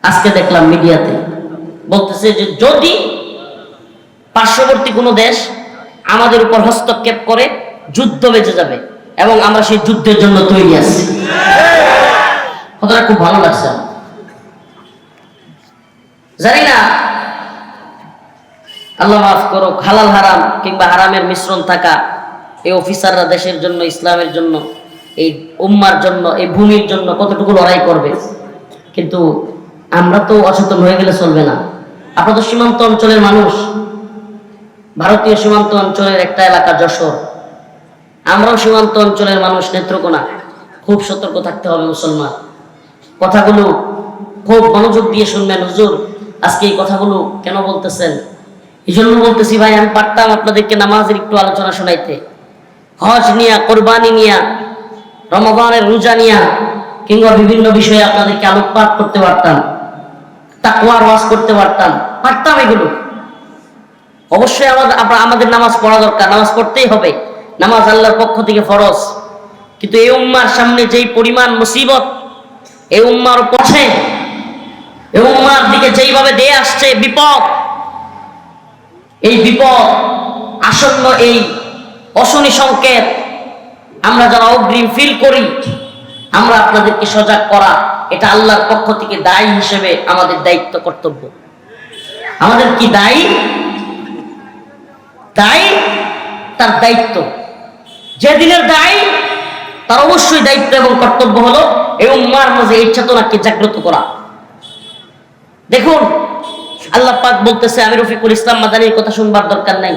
আজকে দেখলাম মিডিয়াতে বলতেছে যে যদি পার্শ্ববর্তী কোনো দেশ আমাদের উপর হস্তক্ষেপ করে যুদ্ধ বেঁচে যাবে এবং আমরা সেই যুদ্ধের জন্য তৈরি আছি। কথাটা খুব ভালো লাগছে। জানি না, আল্লাহ মাফ করো, হালাল হারাম কিংবা হারামের মিশ্রণ থাকা এই অফিসাররা দেশের জন্য, ইসলামের জন্য, এই উম্মার জন্য, এই ভূমির জন্য কতটুকু লড়াই করবে। কিন্তু আমরা তো অসচেতন হয়ে গেলে চলবে না। আপনারা তো সীমান্ত অঞ্চলের মানুষ, ভারতীয় সীমান্ত অঞ্চলের একটা এলাকা যশোর, আমরাও সীমান্ত অঞ্চলের মানুষ, নেত্রকোনা। খুব সতর্ক থাকতে হবে মুসলমান। কথাগুলো খুব মনোযোগ দিয়ে শুনবেন। হুজুর আজকে এই কথাগুলো কেন বলতেছেন? এই জন্য বলতেছি ভাই, আমি পারতাম আপনাদেরকে নামাজের একটু আলোচনা শোনাইতে, হজ নিয়া, কোরবানি নিয়া, রমাদানের রোজা নিয়া, কিংবা বিভিন্ন বিষয়ে আপনাদেরকে আলোকপাত করতে পারতাম, তাকওয়ার ওয়াজ করতে পারতাম এগুলো। অবশ্যই আমাদের নামাজ পড়া দরকার, নামাজ পড়তেই হবে, নামাজ আল্লাহর পক্ষ থেকে ফরজ। কিন্তু এই উম্মার সামনে যেই পরিমাণ মুসিবত এই উম্মার পথে, এই উম্মার দিকে যেইভাবে দিয়ে আসছে বিপদ, এই বিপদ আসন্ন, এই অশনি সংকেত আমরা যারা অগ্রিম ফিল করি, আমরা আপনাদেরকে সজাগ করা, এটা আল্লাহর পক্ষ থেকে দায়ী হিসেবে আমাদের দায়িত্ব, কর্তব্য। আমাদের কি দায়ী? দায়ী তার দায়িত্ব, যে দিনের দায়ী তার অবশ্যই দায়িত্ব এবং কর্তব্য হলো এই উম্মার মাঝে এই চেতনাকে জাগ্রত করা। দেখুন আল্লাহ পাক বলতেছে, আমি রফিকুল ইসলাম মাদানির কথা শুনবার দরকার নাই,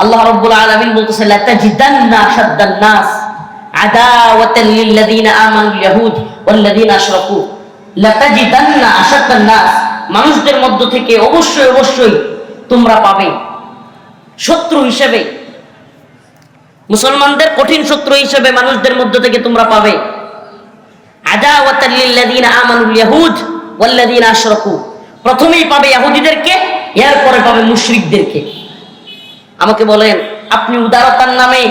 আল্লাহ রাব্বুল আলামিন বলতেছে, লাতাজিদান্না আশাদ্দান নাস আদাওয়াতান লিল্লাযিনা আমানুল ইয়াহুদ ওয়াল্লাযিনা আশরাকু। লাতাজিদান্না আশাদ্দান নাস, মানুষদের মধ্য থেকে অবশ্যই তোমরা পাবে শত্রু হিসেবে, মুসলমানদের কঠিন শত্রু হিসেবে মানুষদের মধ্য থেকে তোমরা পাবে আদাওয়াতান লিল্লাযিনা আমানুল ইয়াহুদ ওয়াল্লাযিনা আশরাকু। প্রথমেই পাবে ইহুদিদেরকে, এরপরে পাবে মুশরিকদেরকে। আমাকে বলেন, আপনি উদারতার নামে,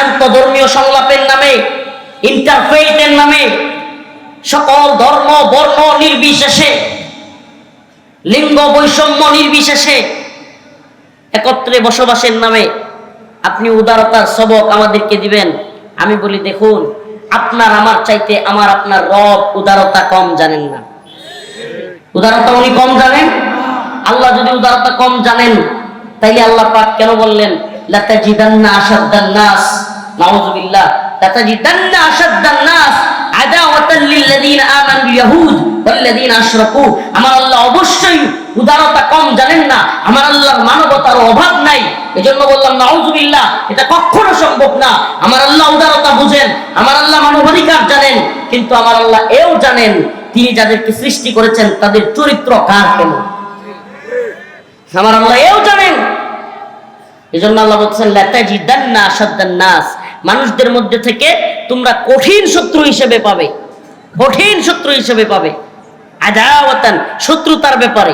আন্তধর্মীয় সংলাপের নামে, ইন্টারফেইথের নামে, সকল ধর্ম বর্ণ নির্বিশেষে, লিঙ্গ বৈষম্য নির্বিশেষে একত্রে বসবাসের নামে আপনি উদারতার সবক আমাদেরকে দিবেন। আমি বলি, দেখুন, আপনার আমার চাইতে আপনার রব উদারতা কম জানেন না। উদারতা উনি কম জানেন? আল্লাহ যদি উদারতা কম জানেন, তাইলে আল্লাহ পাক কেন বললেন লাতাজিদান্না আশাদ্দান নাস, নাউযুবিল্লাহ, লাতাজিদান্না আশাদ্দান নাস আদাওয়াতান লিল্লাযিনা আমানুল ইয়াহুদ ওয়াল্লাযিনা আশরাকু। আমার আল্লাহ অবশ্যই উদারতা কম জানেন না, আমার আল্লাহর মানবতার অভাব নাই। এজন্য বললাম নাউযুবিল্লাহ, এটা কখনো সম্ভব না। আমার আল্লাহ উদারতা বুঝেন, আমার আল্লাহ মানবাধিকার জানেন, কিন্তু আমার আল্লাহ এও জানেন তিনি যাদেরকে সৃষ্টি করেছেন তাদের চরিত্র কার কেন, আমার আল্লাহ এও জানেন। এজন্য আল্লাহ বলছেন লাতাজিদান্না আশাদ্দান নাস, মানুষদের মধ্যে থেকে তোমরা কঠিন শত্রু হিসেবে পাবে, কঠিন শত্রু হিসেবে পাবে, আদাওয়াতান, শত্রুতার ব্যাপারে।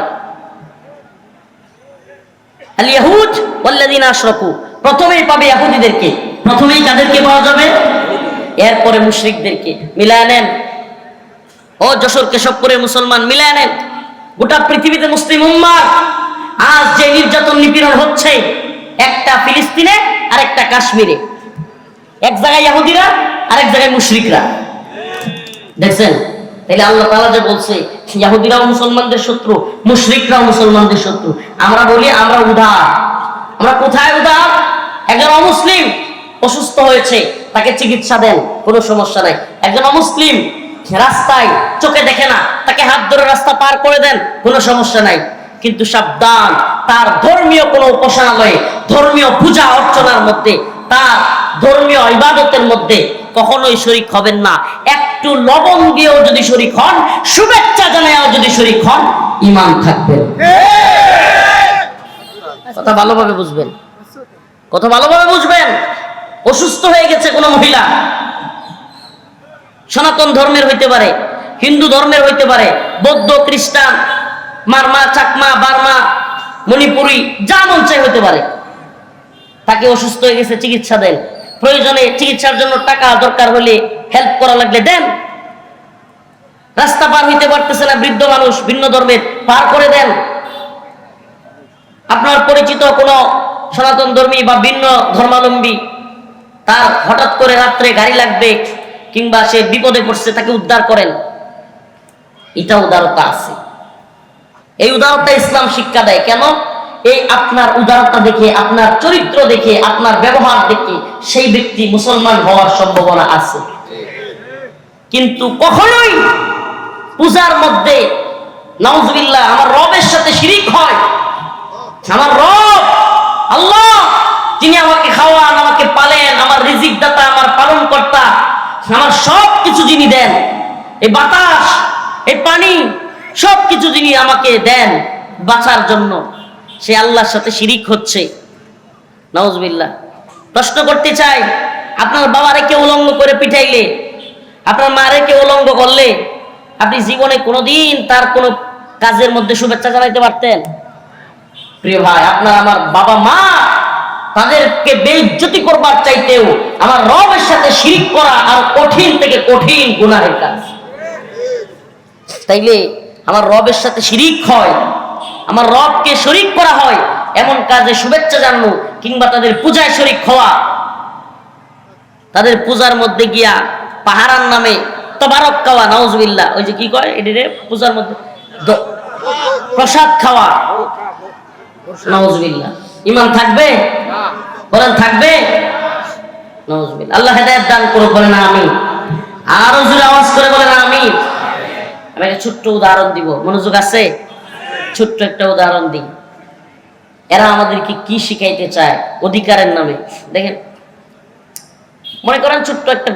আল ইয়াহুদ ওয়াল্লাযিনা আশরাকু, প্রথমেই পাবে ইহুদিদেরকে, প্রথমেই কাদেরকে পাওয়া যাবে? এরপরে মুশরিকদেরকে। মিলায় নেন, ও যশোর কেশবপুরের মুসলমান, মিলায় নেন, গোটা পৃথিবীতে মুসলিম উম্মাহ আজ যে নির্যাতন নিপীড়ন হচ্ছে, একটা ফিলিস্তিনে আর একটা কাশ্মীরে, এক জায়গায় ইহুদিরা আর এক জায়গায় মুশরিকরা। দেখছেন? তাইলে আল্লাহ তাআলা যে বলছে ইহুদিরাও মুসলমানদের শত্রু, মুশরিকরাও মুসলমানদের শত্রু। আমরা বলি আমরা উদার। আমরা কোথায় উদার? একজন অমুসলিম অসুস্থ হয়েছে, তাকে চিকিৎসা দেন, কোনো সমস্যা নাই। একজন অমুসলিম রাস্তায় চোখে দেখে না, তাকে হাত ধরে রাস্তা পার করে দেন, কোনো সমস্যা নাই। কিন্তু সাবধান, তার ধর্মীয় কোনো উপাসনালয়ে, ধর্মীয় পূজা অর্চনার মধ্যে, তার ধর্মীয় ইবাদতের মধ্যে কখনোই শরীক হবেন না। একটু লবণ দিয়েও যদি শরীক হন, শুভেচ্ছা জানায়ও যদি শরীক হন, ঈমান থাকবে। কথা ভালোভাবে বুঝবেন, কথা ভালোভাবে বুঝবেন। অসুস্থ হয়ে গেছে কোনো মহিলা, সনাতন ধর্মের হইতে পারে, হিন্দু ধর্মের হইতে পারে, বৌদ্ধ, খ্রিস্টান, মারমা, চাকমা, বার্মা, মণিপুরি, যা মন চাই হইতে পারে। তাকে অসুস্থ হয়ে গেছে, চিকিৎসা দেন। প্রয়োজনে চিকিৎসার জন্য টাকা দরকার হলে হেল্প করা লাগলে দেন। রাস্তা পার হইতে পারতেছে না বৃদ্ধ মানুষ, ভিন্ন ধর্মের, পার করে দেন। আপনার পরিচিত কোনো সনাতন ধর্মী বা ভিন্ন ধর্মাবলম্বী, তার হঠাৎ করে রাত্রে গাড়ি লাগবে কিংবা সে বিপদে পড়ছে, তাকে উদ্ধার করেন। এটা উদারতা আছে। এই উদারতা ইসলাম শিক্ষা দেয়। কেন? এই আপনার উদারতা দেখে, আপনার চরিত্র দেখে, আপনার ব্যবহার দেখে সেই ব্যক্তি মুসলমান হওয়ার সম্ভাবনা আছে। কিন্তু কখনোই পূজার মধ্যে নাউজুবিল্লাহ আমার রবের সাথে শিরিক হয়। আমার রব আল্লাহ, যিনি আমাকে খাওয়ান, আমাকে পালেন, আমার রিজিক দাতা, আমার পালন কর্তা, আমার সব কিছু যিনি দেন, এই বাতাস, এই পানি, সব কিছু যিনি আমাকে দেন বাঁচার জন্য, সে আল্লাহর সাথে শিরিক হচ্ছে। নাউজুবিল্লাহ। প্রশ্ন করতে চাই, আপনার বাবারে কেউ উলঙ্গ করে পিটাইলে, আপনার মারে কেউ উলঙ্গ করলে, আপনি জীবনে কোনোদিন তার কোনো কাজের মধ্যে শুভেচ্ছা জানাইতে পারতেন? প্রিয় ভাই, আপনার আমার বাবা মা, তাদেরকে বেইজ্জতি করবার চাইতেও আমার রবের সাথে শিরিক করা আর কঠিন থেকে কঠিন গুনাহের কাজ। তাইলে আমার রবের সাথে শিরিক হয়, আমার রবকে শরীক করা হয়, এমন কাজে শুভেচ্ছা জানানো কিংবা তাদের পূজায় শরীক হওয়া, তাদের পূজার মধ্যে গিয়া পাহারার নামে তবারক খাওয়া, নাউজুবিল্লাহ, ওই যে কি কয় এটারে পূজার মধ্যে প্রসাদ খাওয়া, নাউজুবিল্লাহ। ঈমান থাকবে? বলেন থাকবে? নাউজুবিল্লাহ। আল্লাহ হেদায়েত দান করুক, বলেন আমিন। আরো জোরে আওয়াজ করে বলেন আমিন। আমি একটা ছোট্ট উদাহরণ দিব, মনোযোগ আছে? ছোট্ট একটা উদাহরণ দিই। এরা আমাদেরকে কি শিখাইতে চায় অধিকারের নামে? দেখেন, মনে করেন ছোট্ট একটা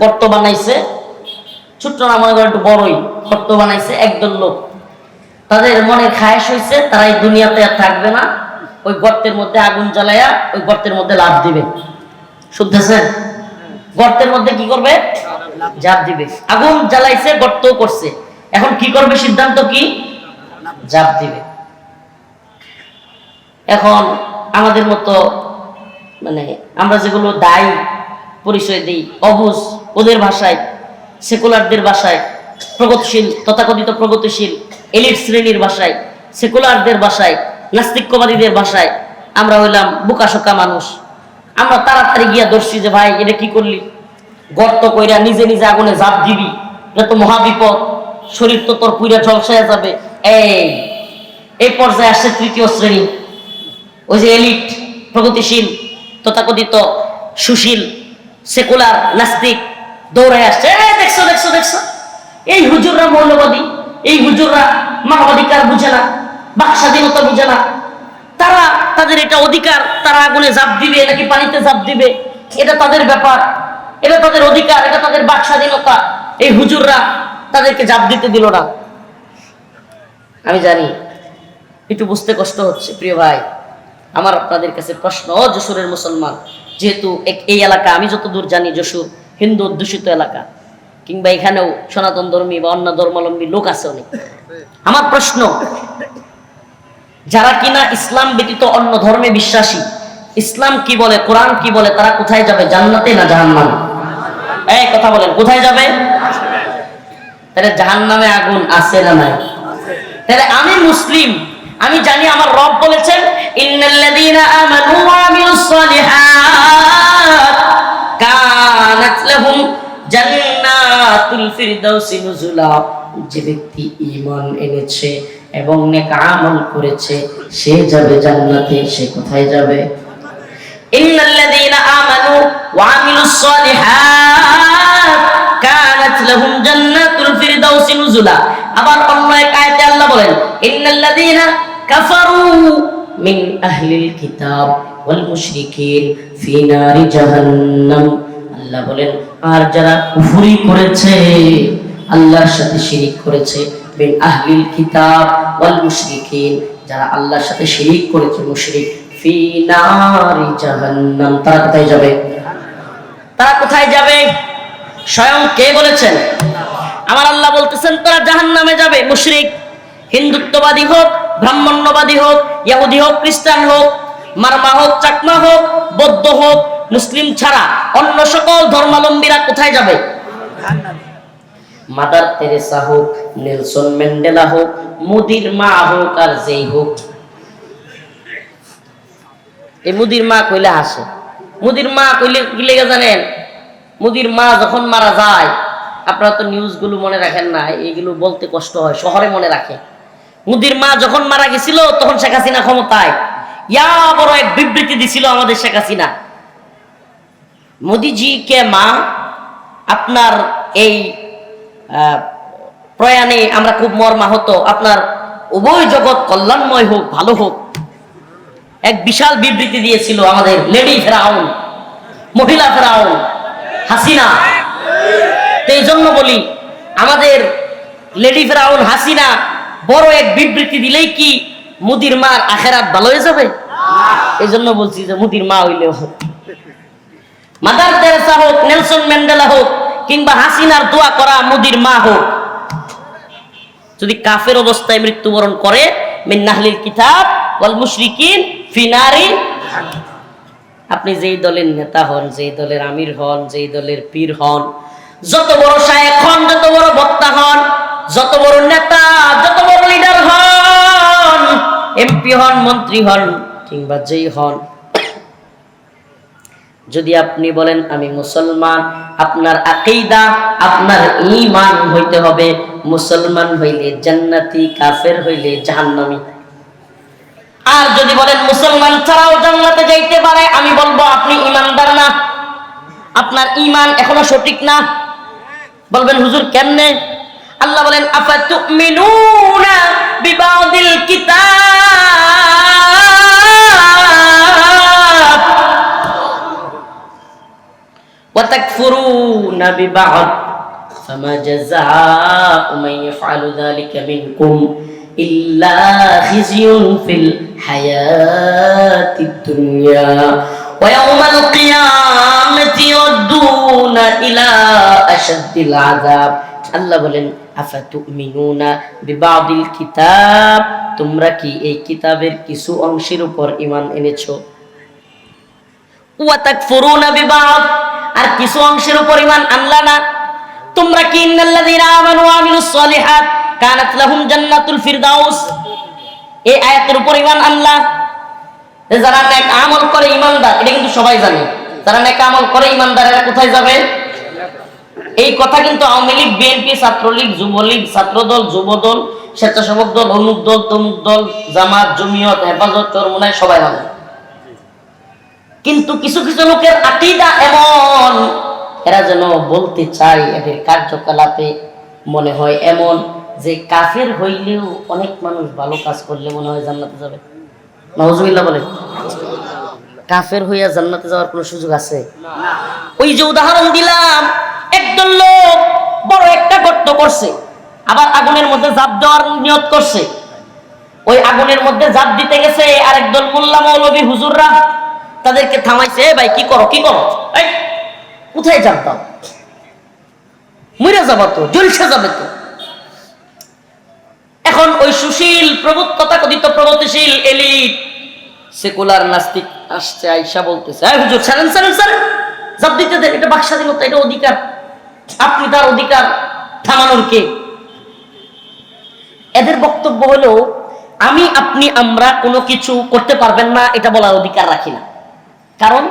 গর্ত বানাইছে, ছোট্ট না, মনে করেন একটু বড়ই গর্ত বানাইছে একদল লোক। তাদের মনে খায়েশ হয়েছে তারা এই দুনিয়াতে আর থাকবে না, ওই গর্তের মধ্যে আগুন জ্বালায়া ওই গর্তের মধ্যে লাফ দিবে। শুনতেছেন? গর্তের মধ্যে কি করবে? ঝাঁপ দিবে। আগুন জ্বালাইছে, গর্ত করছে, এখন কি করবে? সিদ্ধান্ত কি? ঝাঁপ দিবে। এখন আমাদের মতো মানে আমরা যেগুলো দায়ী পরিচয় দিই, অবুঝ, ওদের ভাষায়, সেকুলারদের ভাষায়, প্রগতিশীল, তথাকথিত প্রগতিশীল এলিট শ্রেণীর ভাষায়, সেকুলারদের ভাষায়, নাস্তিকবাদীদের ভাষায় আমরা হইলাম বোকাশোকা মানুষ। আমরা তাড়াতাড়ি গিয়া ধরছি যে ভাই এটা কি করলি? গর্ত কইরা নিজে নিজে আগুনে ঝাঁপ দিবি, এটা তো মহাবিপদ, শরীর তো তোর পুইরা ঝলসায়া যাবে। এই পর্যায়ে আসছে তৃতীয় শ্রেণী, ওই যে এলিট, প্রগতিশীল, তথাকথিত সুশীল, সেকুলার, নাস্তিক দৌড়ায় আসছে। দেখছো দেখছো দেখছো, এই হুজুররা মৌলবাদী, এই হুজুররা মানবাধিকার বুঝে না, বাক স্বাধীনতা বুঝে না, তারা তাদের এটা অধিকার, তারা আগুনে ঝাঁপ দিবে নাকি পানিতে ঝাঁপ দিবে, এটা তাদের ব্যাপার, এটা তাদের অধিকার, এটা তাদের বাক স্বাধীনতা। এই হুজুররা তাদেরকে ঝাঁপ দিতে দিল না। আমি জানি একটু বুঝতে কষ্ট হচ্ছে প্রিয় ভাই। আমার আপনাদের কাছে প্রশ্ন, যশোরের মুসলমান, যেহেতু এই এলাকা আমি যতদূর জানি যশোর হিন্দু অধ্যুষিত এলাকা, কিংবা এখানেও সনাতন ধর্মী বা অন্য ধর্মাবলম্বী লোক আছে অনেক। আমার প্রশ্ন, যারা কিনা ইসলাম ব্যতীত অন্য ধর্মে বিশ্বাসী, ইসলাম কি বলে, কোরআন কি বলে, তারা কোথায় যাবে? জান্নাতে না জাহান্নামে? এই কথা বলেন, কোথায় যাবে? তাহলে জাহান্নামে আগুন আছে না নাই? তাহলে আমি মুসলিম, আমি জানি আমার রব বলেছেন ইন্নাল্লাযীনা আমানু ওয়া আমিলুস সালিহাত কানাত লাহুম জান্নাতুল ফিরদাউসি নুজুলা। যে ব্যক্তি ঈমান এনেছে এবং নেক আমল করেছে সে যাবে জান্নাতে। সে কোথায় যাবে? ইন্নাল্লাযীনা আমানু ওয়া আমিলুস সালিহাত কানাত লাহুম জান্নাতুল ফিরদাউসি নুজুলা। আবার অন্য এক আয়াতে আল্লাহ বলেন ইন্নাল্লাযীনা কাফারু মিন আহলিল কিতাব ওয়াল মুশরিকিন ফি নারি জাহান্নাম। আল্লাহ বলেন, আর যারা কুফরি করেছে, আল্লাহর সাথে শিরিক করেছে, মিন আহলিল কিতাব ওয়াল মুশরিকিন, যারা আল্লাহর সাথে শিরিক করেছে মুশরিক, ফি নারি জাহান্নাম, তারা কোথায় যাবে? তারা কোথায় যাবে? স্বয়ং কে বলেছেন? আমার আল্লাহ বলতেছেন তারা জাহান্নামে যাবে। মুশরিক, হিন্দুত্ববাদী হোক, ব্রাহ্মণ্যবাদী হোক, ইহুদি হোক, খ্রিস্টান হোক, মারমা হোক, চাকমা হোক, বৌদ্ধ হোক, মুসলিম ছাড়া অন্য সকল ধর্মাবলম্বীরা কোথায় যাবে? মাদার তেরেসা হোক, নেলসন ম্যান্ডেলা হোক, মোদির মা হোক, আর যেই হোক। এই মুদির মা কইলে হাসে। মুদির মা কইলে কি লেগে জানেন? মুদির মা যখন মারা যায়, আপনারা তো নিউজগুলো মনে রাখেন না, এইগুলো বলতে কষ্ট হয়, শহরে মনে রাখে। মুদির মা যখন মারা গেছিল তখন শেখ হাসিনা ক্ষমতায়, ইয়া বড় এক বিবৃতি দিছিল আমাদের শেখ হাসিনা। মোদিজি কে মা, আপনার এই প্রয়াণে আমরা খুব মর্মাহত, আপনার উভয় জগৎ কল্যাণময় হোক, ভালো হোক। এক বিশাল বিবৃতি দিয়েছিল আমাদের লেডি ফেরাউন, মহিলা ফেরাউন হাসিনা। এই জন্য বলি, আমাদের লেডি ফেরাউন হাসিনা বড় এক বিবৃতি দিলেই কি মুদির মার আখেরাত ভালো হয়ে যাবে? এই জন্য বলছি যে মুদির মা হইলে হোক, মাদার তেরেসা হোক, নেলসন ম্যান্ডেলা হোক, কিংবা হাসিনার দোয়া করা মুদির মা হোক, যদি কাফের অবস্থায় মৃত্যুবরণ করে, মিন আহলিল কিতাব ওয়াল মুশরিকিন ফি নারি। আপনি যেই দলের নেতা হন, যেই দলের আমির হন, যেই দলের পীর হন, যত বড় শায়েখ হন, যত বড় বক্তা হন, যত বড় নেতা, যত বড় লিডার হন, এমপি হন, মন্ত্রী হন, কিংবা যেই হন, যদি আপনি বলেন আমি মুসলমান, আপনার আকীদা, আপনার ঈমান হইতে হবে মুসলমান হইলে জান্নাতি, কাফের হইলে জাহান্নামী। আর যদি বলেন মুসলমান ছাড়াও জান্নাতে যাইতে পারে, আমি বলবো আপনি ঈমানদার না, আপনার ঈমান এখনো সঠিক না। বলবেন হুজুর কেমনে? আল্লাহ বলেন আফাতুমিনুনা বিবাদিল কিতাব ওয়া তাকফুরুনা বিবাদ ফামা জাযাউ মান ইয়াফআলু যালিকা মিনকুম ইল্লা খিজিয়ুন ফিল হায়াতিদ দুনিয়া ওয়া ইয়াউমাল কিয়ামাতি ইয়ারদুনা ইলা আশাদ্দিল আযাব। আল্লাহ বলেন আফাতুমিনুনা বিবাদিল কিতাব, তোমরা কি এই কিতাবের কিছু অংশের উপর ঈমান এনেছো? ওয়া তাকফুরুনা বিবাদ, আর কিছু অংশের উপর ঈমান আনলা না। তোমরা কি ইন্নাল্লাযীনা আমানু ওয়া আমিলুস সলিহাত কানাত লাহুম জান্নাতুল ফিরদাউস, এই আয়াতের উপর ঈমান আনলা? যারা নেক আমল করে ঈমানদার, এটা কিন্তু সবাই জানে, যারা নেক আমল করে ঈমানদার এরা কোথায় যাবে? এই কথা কিন্তু আওয়ামী লীগ, বিএনপি, ছাত্রলীগ, যুবলীগ, ছাত্রদল, যুবদল, স্বেচ্ছাসেবক দল, অমুক দল, তমুক দল, জামাত, জমিয়ত, হেফাজত, চরমোনাই সবাই মানে। কিন্তু কিছু কিছু লোকের আকীদা এমন, এরা যেন বলতে চায়, এদের কার্যকলাপে মনে হয় এমন যে কাফের হইলেও অনেক মানুষ ভালো কাজ করলে মনে হয় জান্নাতে যাবে। নাউজুবিল্লাহ বলেন। কাফের হইয়া জান্নাতে যাওয়ার কোনো সুযোগ আছে? ওই যে উদাহরণ দিলাম, একদল লোক বড় একটা গর্ত করছে, আবার আগুনের মধ্যে ঝাঁপ দেওয়ার নিয়ত করছে। ওই আগুনের মধ্যে ঝাঁপ দিতে গেছে আর একদল মোল্লা মৌলবী হুজুররা তাদেরকে থামাইছে, ভাই কি করো, কি করো, এই কোথায় ঝাঁপ দাও, মরে যাবো তো, জলসে যাবে তো। এখন ওই সুশীল তথাকথিত প্রগতিশীল এলিট সেকুলার নাস্তিক আসছে, আইসা বলতেছে হুজুর ছাড়েন ছাড়েন ছাড়েন, ঝাঁপ দিতে দেন, এটা বাক স্বাধীনতা, এটা অধিকার, আপনি তার অধিকার থামানোর কে? এদের বক্তব্য হলো আমি, আপনি, আমরা কোনো কিছু করতে পারবেন না এটা বলার অধিকার রাখি না, কারণ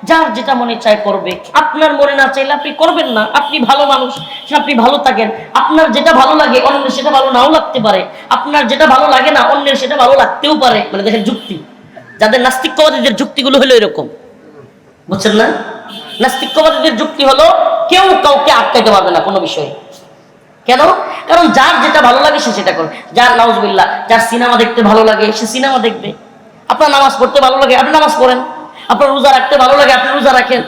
যার যেটা মনে চায় করবে। আপনার মনে না চাইলে আপনি করবেন না, আপনি ভালো মানুষ, আপনি ভালো থাকেন। আপনার যেটা ভালো লাগে অন্যের সেটা ভালো নাও লাগতে পারে, আপনার যেটা ভালো লাগে না অন্যের সেটা ভালো লাগতেও পারে। মানে দেখেন যুক্তি, যাদের নাস্তিকবাদীদের যুক্তিগুলো হলো এরকম, বুঝছেন না? নাস্তিকবাদীদের যুক্তি হলো কেউ কাউকে আটকাইতে পারবে না কোনো বিষয়ে। কেন? কারণ যার যেটা ভালো লাগে সে সেটা করে। যার নাউজুবিল্লাহ, যার সিনেমা দেখতে ভালো লাগে সে সিনেমা দেখবে, আপনার নামাজ পড়তে ভালো লাগে আপনি নামাজ পড়েন, আপনার রোজা রাখতে ভালো লাগে আপনি রোজা রাখেন।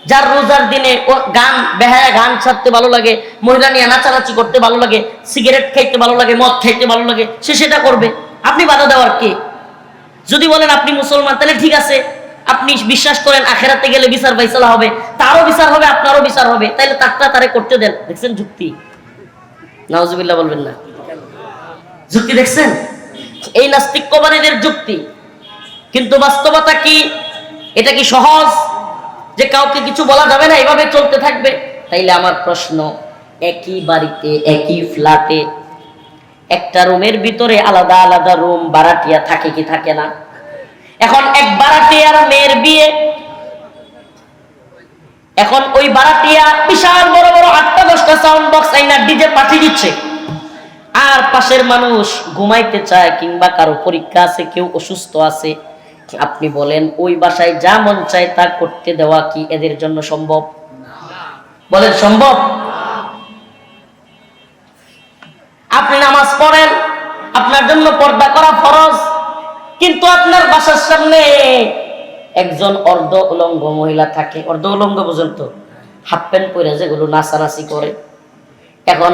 যার রোজার দিনে গান বেহায়া গান ছাড়তে ভালো লাগে, মহিলা নিয়ে নাচানাচি করতে ভালো লাগে, সিগারেট খাইতে ভালো লাগে, মদ খাইতে ভালো লাগে, সে সেটা করবে। আপনি বাধা দেওয়ার কে? যদি বলেন আপনি মুসলমান, তাহলে ঠিক আছে, আপনি বিশ্বাস করেন আখেরাতে গেলে বিচার ফাইসালা হবে, তারও বিচার হবে, আপনারও বিচার হবে, তাইলে তারে করতে দেন। দেখছেন যুক্তি? নাউজুবিল্লাহ বলবেন না। যুক্তি দেখছেন? এই নাস্তিক্যবাদীদের যুক্তি। কিন্তু বাস্তবতা কি? এটা কি সহজ যে কাউকে কিছু বলা যাবে না, এভাবে চলতে থাকবে? তাইলে আমার প্রশ্ন, একই বাড়িতে একই ফ্ল্যাটে একটা রুমের ভিতরে আলাদা আলাদা রুম ভাড়াটিয়া থাকে কি থাকে না? এখন এক ভাড়াটিয়ার মেয়ের বিয়ে, এখন ওই ভাড়াটিয়া বিশাল বড় বড় 8টা-10টা সাউন্ড বক্স আইনা ডিজে পাঠিয়ে দিচ্ছে, আর পাশের মানুষ ঘুমাইতে চায় কিংবা কারো পরীক্ষা আছে, কেউ অসুস্থ আছে। আপনি বলেন ওই বাসায় যা মন চায় তা করতে দেওয়া কি এদের জন্য সম্ভব? বলেন সম্ভব? আপনি নামাজ পড়েন, আপনার জন্য পর্দা করা ফরজ, কিন্তু আপনার বাসার সামনে একজন অর্ধ উলঙ্গ মহিলা থাকে। অর্ধ উলঙ্গ পর্যন্ত হাফ প্যান্ট পরে যেগুলো নাচানাচি করে। এখন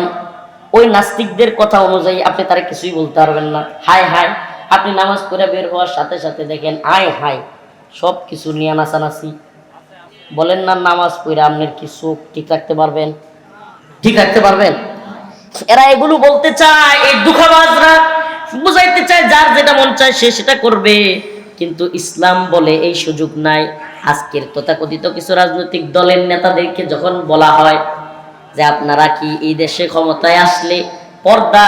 ওই নাস্তিকদের কথা অনুযায়ী আপনি তারা কিছুই বলতে পারবেন না। হায় হায়, আপনি নামাজ পড়ে বের হওয়ার সাথে সাথে দেখেন আয় হায় সব কিছু নিয়ে নাচানাচি। বলেন না নামাজ পড়ে আপনার কি চোখ ঠিক রাখতে পারবেন? ঠিক রাখতে পারবেন? এরা এগুলো বলতে চায়, এই দুঃখবাজরা বুঝাইতে চায় যার যেটা মন চায় সে সেটা করবে, কিন্তু ইসলাম বলে এই সুযোগ নাই। আজকের তথাকথিত কিছু রাজনৈতিক দলের নেতাদেরকে যখন বলা হয় যে আপনারা কি এই দেশে ক্ষমতায় আসলে পর্দা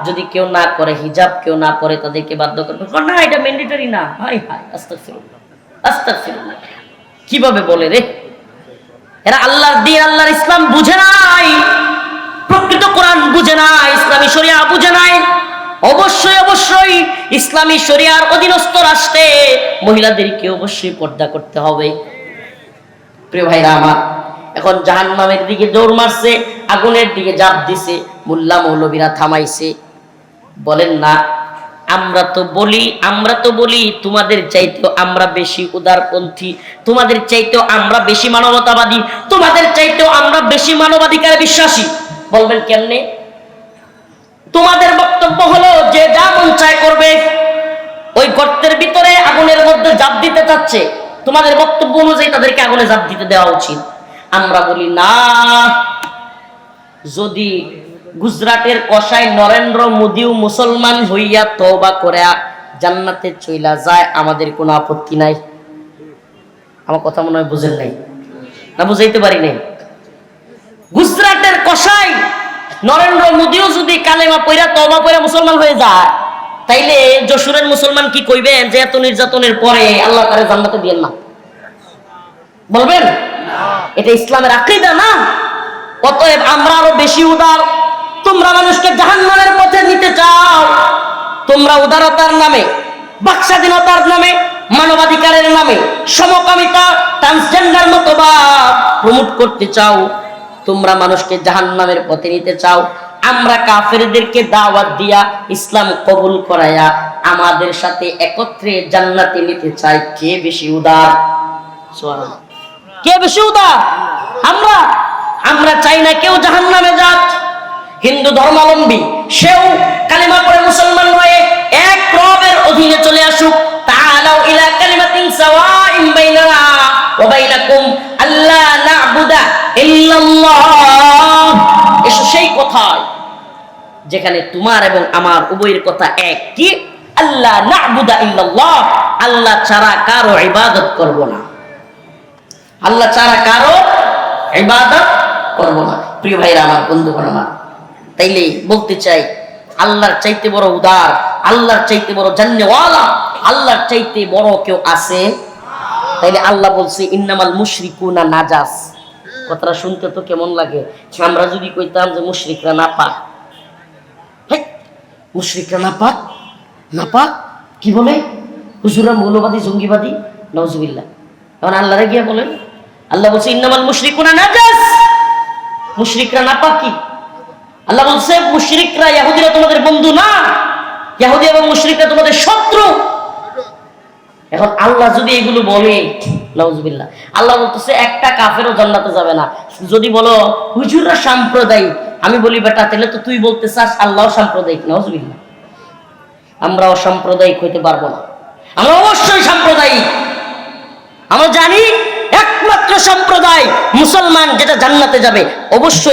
যদি কেউ না করে, হিজাব কেউ না পরে, তাদেরকে বাধ্য করবে, না এটা ম্যান্ডেটরি না। হায় হায়, আস্তাগফিরুল্লাহ আস্তাগফিরুল্লাহ। কিভাবে বলে রে? এরা আল্লাহর দ্বীন, আল্লাহর ইসলাম বুঝে নাই, প্রকৃত কোরআন বুঝে নাই, ইসলামী শরিয়া বুঝে নাই। অবশ্যই অবশ্যই ইসলামী শরিয়ার অধীনস্থ রাষ্ট্রে মহিলাদেরকে অবশ্যই পর্দা করতে হবে। প্রিয় ভাইরা আমার, এখন জাহান্নামের দিকে দৌড় মারছে, আগুনের দিকে ঝাঁপ দিছে, মোল্লা মৌলবীরা থামাইছে। বলেন না আমরা তো বলি তোমাদের চাইতেও আমরা বেশি উদারপন্থী, তোমাদের চাইতেও আমরা বেশি মানবতাবাদী, তোমাদের চাইতেও আমরা বেশি মানবাধিকারে বিশ্বাসী। বলবেন কেমনে? তোমাদের বক্তব্য হলো যে যা মন চায় করবে, ওই গর্তের ভিতরে আগুনের মধ্যে ঝাঁপ দিতে চাচ্ছে, তোমাদের বক্তব্য অনুযায়ী তাদেরকে আগুনে ঝাঁপ দিতে দেওয়া উচিত। আমরা বলি না, যদি গুজরাটের কসাই নরেন্দ্র মোদিও মুসলমান হইয়া তওবা করে জান্নাতে চইলা যায়, আমাদের কোনো আপত্তি নাই। আমার কথা মনে হয় বুঝেন নাই, না বুঝাইতে পারি নাই? গুজরাটের কসাই নরেন্দ্র মোদিও যদি কালেমা পড়া তওবা করে মুসলমান হয়ে যায়, তাইলে যশোরের মুসলমান কি কইবেন যে এত নির্যাতনের পরে আল্লাহ তাআলা জান্নাতে দিয়েন না? বলবেন? এটা ইসলামের আকীদা না। অতএব আমরা আরো বেশি উদার। তোমরা মানুষকে জাহান্নামের পথে নিতে চাও, তোমরা উদারতার নামে, বাকস্বাধীনতার নামে, মানবাধিকারের নামে সমকামিতা, ট্রান্সজেন্ডার মতবাদ প্রমোট করতে চাও, তোমরা মানুষকে জাহান্নামের পথে নিতে চাও। আমরা কাফেরদেরকে দাওয়াত দিয়া ইসলাম কবুল করায়া আমাদের সাথে একত্রে জান্নাতে নিতে চাই। কে বেশি উদার? সুবহানাল্লাহ। কে বেশি উদার? আমরা চাই না কেউ জাহান্নামে যাক। হিন্দু ধর্মাবলম্বী সেও কালিমা পড়ে মুসলমান হয়ে এক রবের অধীনে চলে আসুক। তাআলাউ ইলা কালিমাতিন সাওয়াইন বাইনানা ওয়া বাইনাকুম আল্লা না'বুদা ইল্লাল্লাহ। এসো সেই কথায় যেখানে তোমার এবং আমার উভয়ের কথা এক। কি? আল্লা না'বুদা ইল্লাল্লাহ, আল্লাহ ছাড়া কারো ইবাদত করব না, আল্লাহ ছাড়া কারো ইবাদত করব না। প্রিয় ভাইরা আমার, বন্ধুগণ আমার, তাইলে বলতে চাই আল্লাহর চাইতে বড় উদার, আল্লাহর চাইতে বড় জান্নাওয়ালা, আল্লাহর চাইতে বড় কেউ আছে? তাইলে আল্লাহ বলছে ইন্নামাল মুশরিকুনা নাজাস। কথাটা শুনতে তো কেমন লাগে? আমরা যদি কইতাম যে মুশরিকরা নাপাক, মুশরিকরা নাপাক, নাপাক কি বলে হুজুররা? মৌলবাদী, জঙ্গিবাদী, নাউজুবিল্লাহ। এখন আল্লাহরে গিয়ে বলেন, আল্লাহ বলছে ইন্নামাল মুশরিকুনা নাজাস, মুশরিকরা নাপাক। কি আল্লাহ বলছে? মুশরিকরা, ইহুদিরা তোমাদের বন্ধু না, ইহুদি এবং মুশরিকরা তোমাদের শত্রু। এখন আল্লাহ যদি এগুলো বলে, নাউজুবিল্লাহ, আল্লাহ বলতেছে একটা কাফেরও জান্নাতে যাবে না। যদি বলো হুজুররা সাম্প্রদায়িক, আমি বলি বেটা তাহলে তো তুই বলতে চাস আল্লাহ সাম্প্রদায়িক। নাউজুবিল্লাহ। আমরা অসাম্প্রদায়িক হইতে পারবো না। আমরা অবশ্যই সাম্প্রদায়িক। আমরা জানি একমাত্র সম্প্রদায় মুসলমান যেটা জান্নাতে যাবে, অবশ্যই